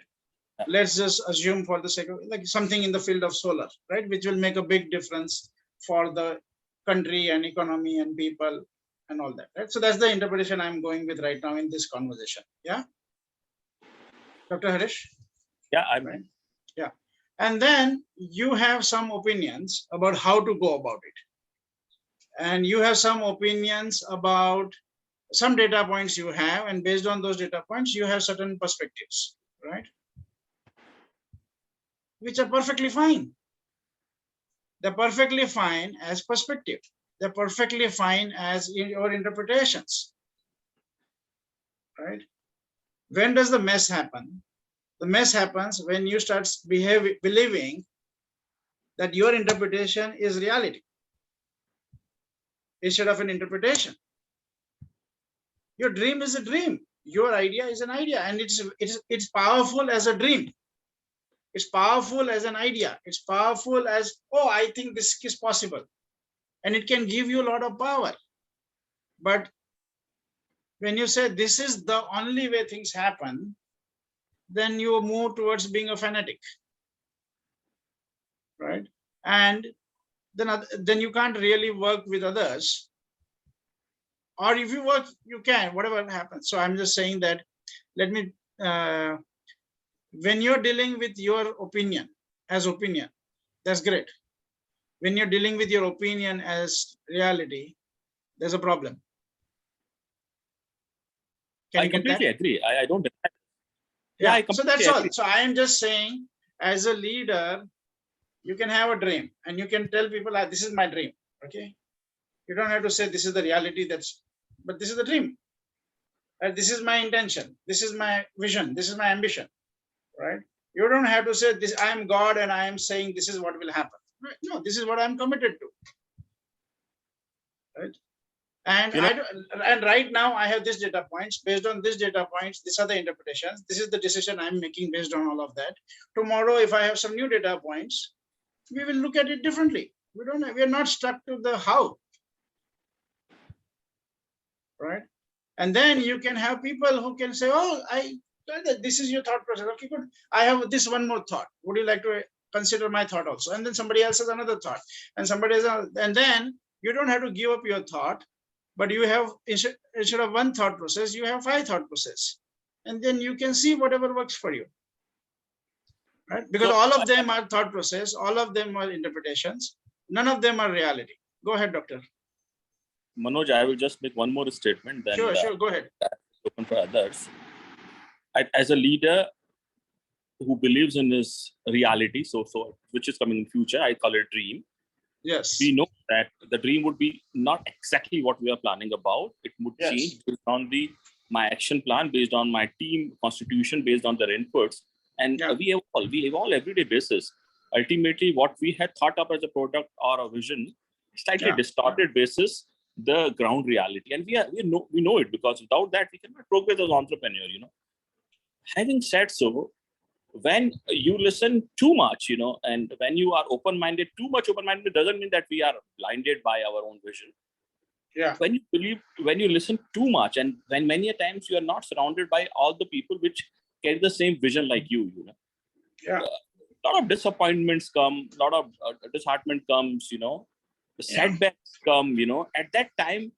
Let's just assume for the sake of like something in the field of solar, right? Which will make a big difference for the country and economy and people and all that, right? So that's the interpretation I'm going with right now in this conversation. Yeah. Dr. Harish? Yeah, I'm right. Yeah. And then you have some opinions about how to go about it. And you have some opinions about some data points you have, and based on those data points, you have certain perspectives, right? Which are perfectly fine. They're perfectly fine as perspective. They're perfectly fine as in your interpretations, right? When does the mess happen? The mess happens when you start believing that your interpretation is reality instead of an interpretation. Your dream is a dream. Your idea is an idea, and it's powerful as a dream. It's powerful as an idea. It's powerful as, oh, I think this is possible, and it can give you a lot of power. But when you say this is the only way things happen, then you move towards being a fanatic, right? And then you can't really work with others. Or if you work, you can, whatever happens. So I'm just saying that, let me, when you're dealing with your opinion as opinion, that's great. When you're dealing with your opinion as reality, there's a problem. I completely agree. I don't. Yeah, so that's all. So I am just saying, as a leader, you can have a dream and you can tell people, this is my dream. Okay. You don't have to say this is the reality, but this is the dream. This is my intention. This is my vision. This is my ambition. Right? You don't have to say this, I am God and I am saying this is what will happen. Right? No, this is what I'm committed to. Right? And and right now I have this data points. Based on this data points, these are the interpretations. This is the decision I'm making based on all of that. Tomorrow, if I have some new data points, we will look at it differently. We are not stuck to the how. Right? And then you can have people who can say, oh, this is your thought process. Okay, good. I have this one more thought. Would you like to consider my thought also? And then somebody else has another thought, and somebody else, and then you don't have to give up your thought, but you have, instead of one thought process, you have 5 thought process. and then you can see whatever works for you. Right? Because So, all of them are thought process, all of them are interpretations, none of them are reality. Go ahead, doctor. Manoj, I will just make one more statement. Then Sure, go ahead. Open for others. As a leader who believes in this reality, so which is coming in future, I call it dream. Yes. We know that the dream would be not exactly what we are planning about. It would Yes. change based on my action plan, based on my team constitution, based on their inputs. And we evolve everyday basis. Ultimately, what we had thought of as a product or a vision, slightly distorted basis, the ground reality. And we know it, because without that, we cannot progress as entrepreneur, Having said so, when you listen too much, and when you are open-minded, too much open-minded doesn't mean that we are blinded by our own vision. Yeah. When you listen too much, and when many a times you are not surrounded by all the people which carry the same vision like you, Yeah. A lot of disappointments come, a lot of disheartenment comes, setbacks come, at that time,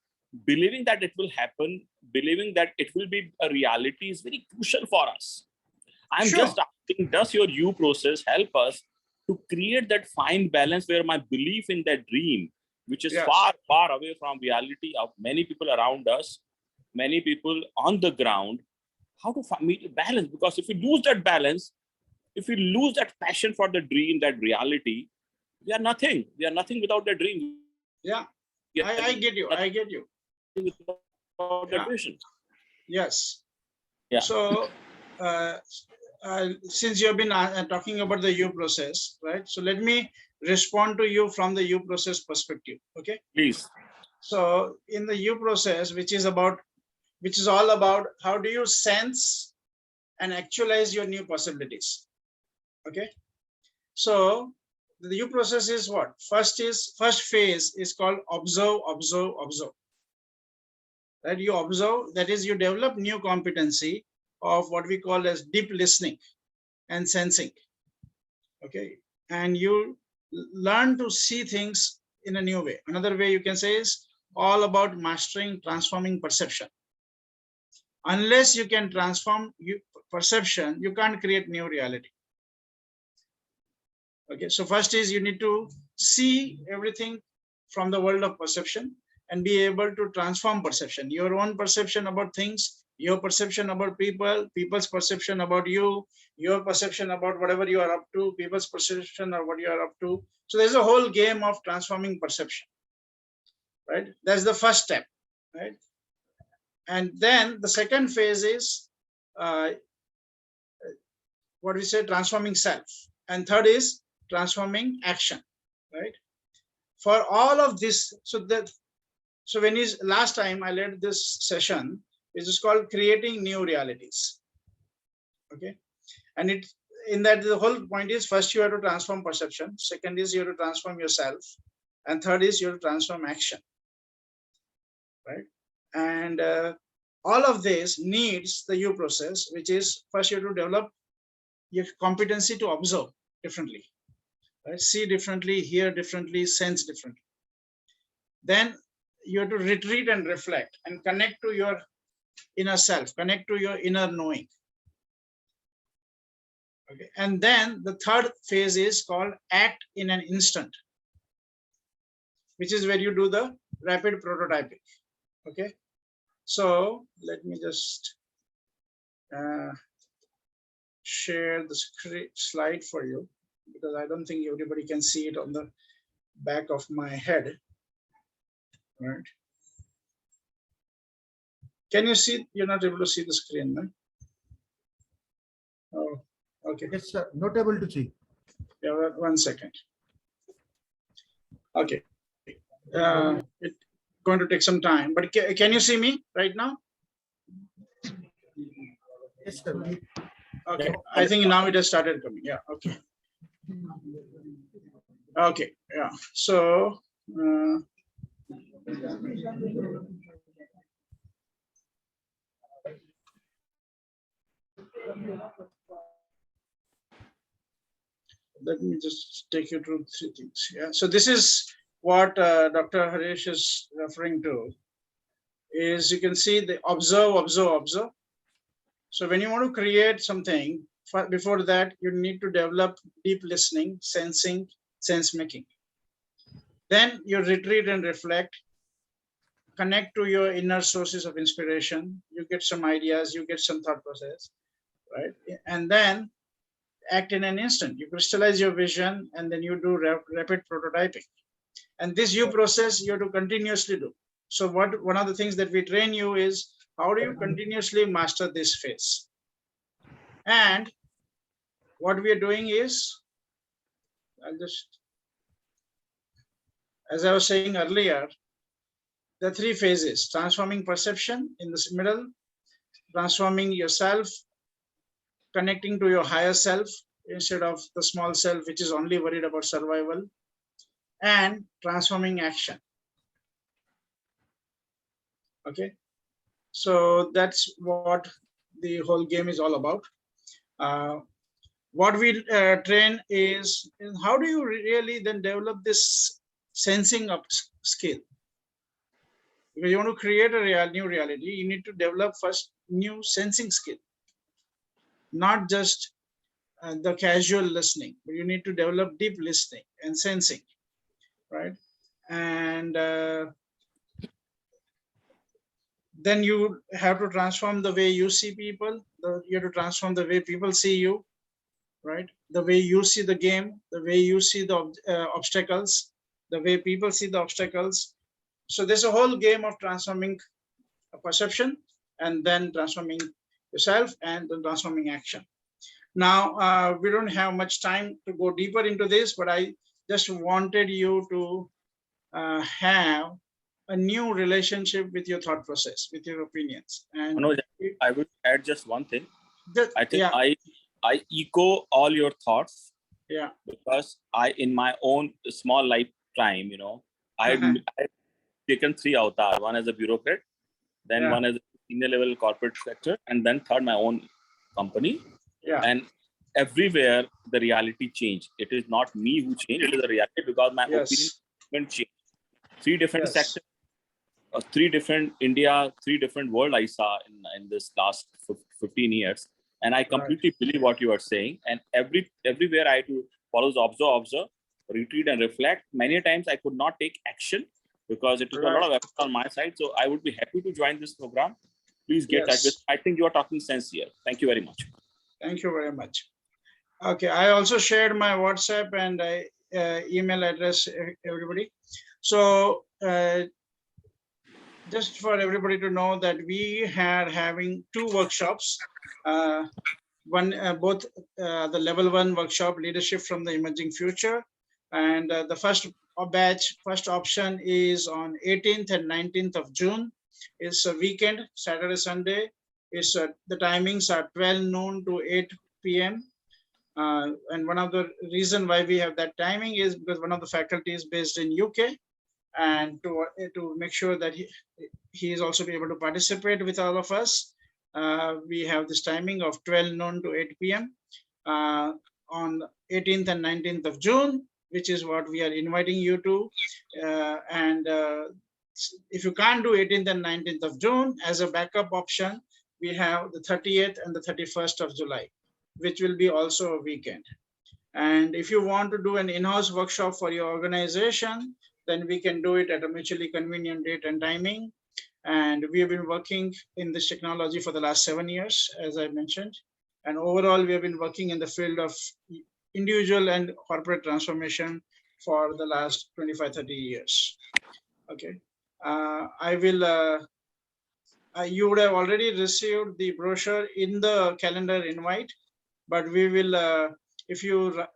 believing that it will happen, believing that it will be a reality is very crucial for us. I'm just asking, does your U process help us to create that fine balance where my belief in that dream, which is far, far away from reality of many people around us, many people on the ground, how to meet a balance? Because if we lose that balance, if we lose that passion for the dream, that reality, we are nothing. We are nothing without the dream. Yeah, I get you. I get you. Without that vision. Yes. Yeah. So, since you have been talking about the U process, right? So let me respond to you from the U process perspective. Okay. Please. So in the U process, which is all about how do you sense and actualize your new possibilities. Okay. So the U process is what? First phase is called observe, observe, observe. Right? You observe, that is, you develop new competency of what we call as deep listening and sensing. Okay. And you learn to see things in a new way. Another way you can say is all about mastering, transforming perception. Unless you can transform perception, you can't create new reality. Okay. So first is you need to see everything from the world of perception and be able to transform perception, your own perception about things, your perception about people, people's perception about you, your perception about whatever you are up to, people's perception of what you are up to. So there's a whole game of transforming perception, right? That's the first step, right? And then the second phase is what we say, transforming self. And third is transforming action, right? For all of this, so when last time I led this session, it is called creating new realities. Okay. And in that the whole point is, first you have to transform perception. Second is you have to transform yourself. And third is you have to transform action. Right. And all of this needs the U process, which is first you have to develop your competency to observe differently. Right? See differently, hear differently, sense differently. Then you have to retreat and reflect and connect to your inner self, connect to your inner knowing. Okay. And then the third phase is called act in an instant, which is where you do the rapid prototyping. Okay. So let me just share the slide for you, because I don't think everybody can see it on the back of my head. Right. Can you see? You're not able to see the screen, right? Oh, okay. Yes, sir. Not able to see. Yeah, 1 second. Okay. It's going to take some time, but can you see me right now? Yes, sir. Okay. I think now it has started coming. Yeah. Okay. Okay. Yeah. So. Let me just take you through 3 things. Yeah. So this is what Dr. Harish is referring to. Is you can see the observe, observe, observe. So when you want to create something, before that, you need to develop deep listening, sensing, sense making. Then you retreat and reflect, connect to your inner sources of inspiration. You get some ideas, you get some thought process, right? And then act in an instant. You crystallize your vision, and then you do rapid prototyping. And this process you have to continuously do. So one of the things that we train you is, how do you continuously master this phase? And what we are doing is, as I was saying earlier, the 3 phases: transforming perception in the middle, transforming yourself, connecting to your higher self instead of the small self, which is only worried about survival, and transforming action. Okay, so that's what the whole game is all about. What we train is how do you really then develop this sensing up skill? Because you want to create a new reality, you need to develop first new sensing skill, not just the casual listening, but you need to develop deep listening and sensing, right? And then you have to transform the way you see people. You have to transform the way people see you, right? The way you see the game, the way you see the obstacles, the way people see the obstacles. So there's a whole game of transforming a perception, and then transforming yourself, and then transforming action. Now, we don't have much time to go deeper into this, but I just wanted you to have a new relationship with your thought process, with your opinions. And Manoj, I would add just one thing. I think I echo all your thoughts. Yeah. Because in my own small lifetime, I've taken 3 avatars. One as a bureaucrat, then one as a senior level corporate sector, and then third, my own company. Yeah. And everywhere the reality changed. It is not me who changed, it is the reality, because my opinion changed. 3 different sectors, 3 different India, 3 different world I saw in this last 15 years. And I completely believe what you are saying. And everywhere I had to follow the observe, retreat and reflect. Many times I could not take action because it took a lot of effort on my side. So I would be happy to join this program. Please get touch with. I think you are talking sense here. Thank you very much. Thank you very much. Okay, I also shared my WhatsApp and email address, everybody. So just for everybody to know that we are having 2 workshops. Both the level 1 workshop, leadership from the emerging future, and the first batch, first option is on 18th and 19th of June. It's a weekend, Saturday, Sunday. It's the timings are 12 noon to 8 p.m. And one of the reason why we have that timing is because one of the faculty is based in UK, and to make sure that he is also be able to participate with all of us. We have this timing of 12 noon to 8 p.m. On 18th and 19th of June, which is what we are inviting you to. And if you can't do 18th and 19th of June, as a backup option, we have the 30th and the 31st of July, which will be also a weekend. And if you want to do an in-house workshop for your organization, then we can do it at a mutually convenient date and timing. And we have been working in this technology for the last 7 years, as I mentioned. And overall, we have been working in the field of individual and corporate transformation for the last 25, 30 years. Okay. You would have already received the brochure in the calendar invite, but we will, if you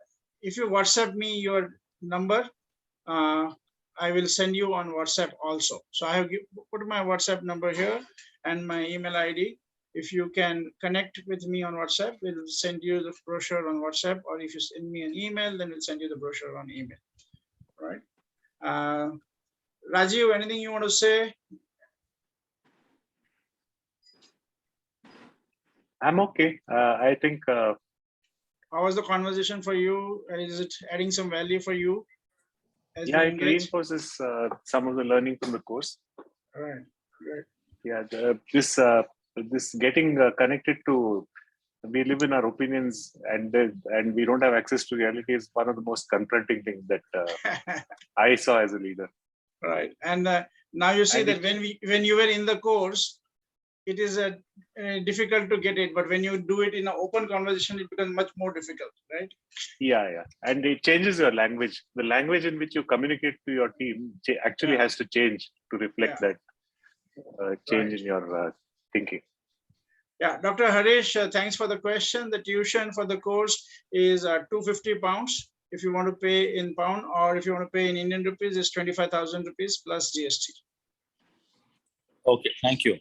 WhatsApp me your number, I will send you on WhatsApp also. So I have put my WhatsApp number here and my email ID. If you can connect with me on WhatsApp, we'll send you the brochure on WhatsApp, or if you send me an email, then we'll send you the brochure on email, right? Rajiv, anything you want to say? I'm okay. I think. How was the conversation for you? Is it adding some value for you? Yeah, it reinforces some of the learning from the course. Right. Yeah, this this getting connected to, we live in our opinions and we don't have access to reality is one of the most confronting things that I saw as a leader. Right. And now you see And that when you were in the course, it is difficult to get it, but when you do it in an open conversation, it becomes much more difficult, right? Yeah. And it changes your language. The language in which you communicate to your team actually has to change to reflect that change in your thinking. Yeah, Dr. Harish, thanks for the question. The tuition for the course is 250 pounds. If you want to pay in pound, or if you want to pay in Indian rupees, it's 25,000 rupees plus GST. Okay, thank you.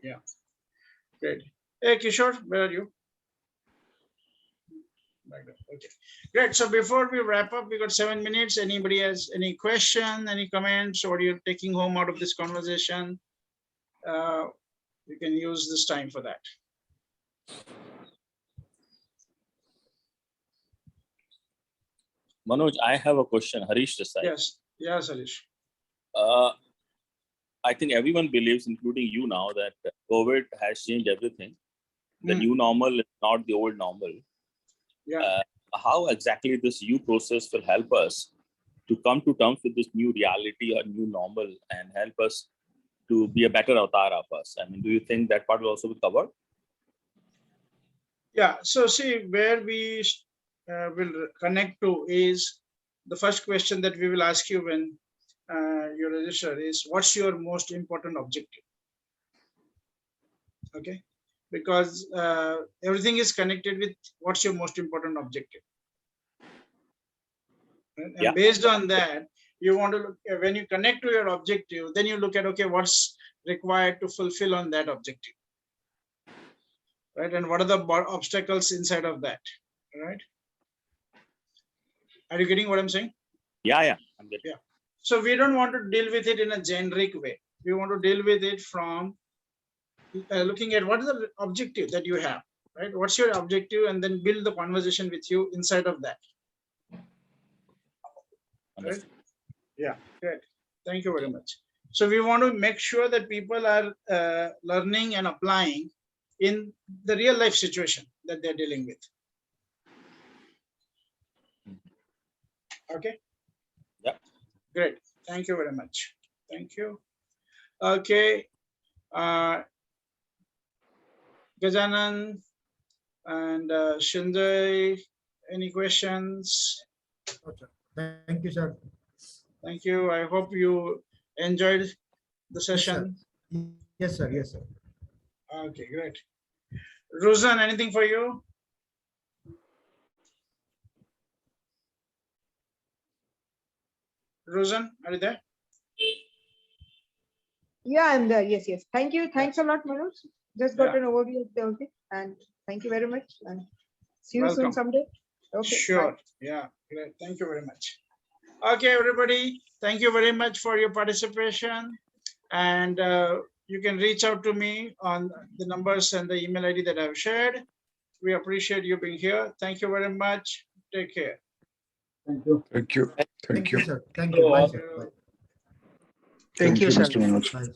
Yeah, great. Hey, Kishore, where are you? Okay, great. So before we wrap up, we got 7 minutes. Anybody has any question, any comments, or you're taking home out of this conversation? You can use this time for that. Manoj, I have a question. Harish this side. Yes, Harish. I think everyone believes, including you now, that COVID has changed everything. The new normal is not the old normal. Yeah. How exactly this new process will help us to come to terms with this new reality or new normal and help us to be a better avatar of us? I mean, do you think that part will also be covered? Yeah, so see, where we will connect to is the first question that we will ask you when you register is, what's your most important objective? Okay, because everything is connected with what's your most important objective. And based on that, you want to look, when you connect to your objective, then you look at, okay, what's required to fulfill on that objective, right? And what are the obstacles inside of that, right? Are you getting what I'm saying? Yeah, I'm getting. Yeah. So we don't want to deal with it in a generic way. We want to deal with it from looking at what is the objective that you have, right? What's your objective, and then build the conversation with you inside of that. Right? Yeah, great. Thank you very much. So we want to make sure that people are learning and applying in the real life situation that they're dealing with. Okay. Yeah. Great. Thank you very much. Thank you. Okay. Gajanan and Shinday, any questions? Thank you, sir. Thank you. I hope you enjoyed the session. Yes, sir. Yes, sir. Okay, great. Ruzan, anything for you? Ruzan, are you there? Yeah, I'm there. Yes. Thank you. Thanks a lot, Manoj. Just got an overview of the whole thing, and thank you very much. And see you soon someday. Okay. Sure. Bye. Yeah, great. Thank you very much. Okay, everybody. Thank you very much for your participation. And you can reach out to me on the numbers and the email ID that I've shared. We appreciate you being here. Thank you very much. Take care. Thank you. Thank you. Thank you. Sir. Thank you. Bye, sir. Bye. Thank you, Mr. sir. Manoj. Thank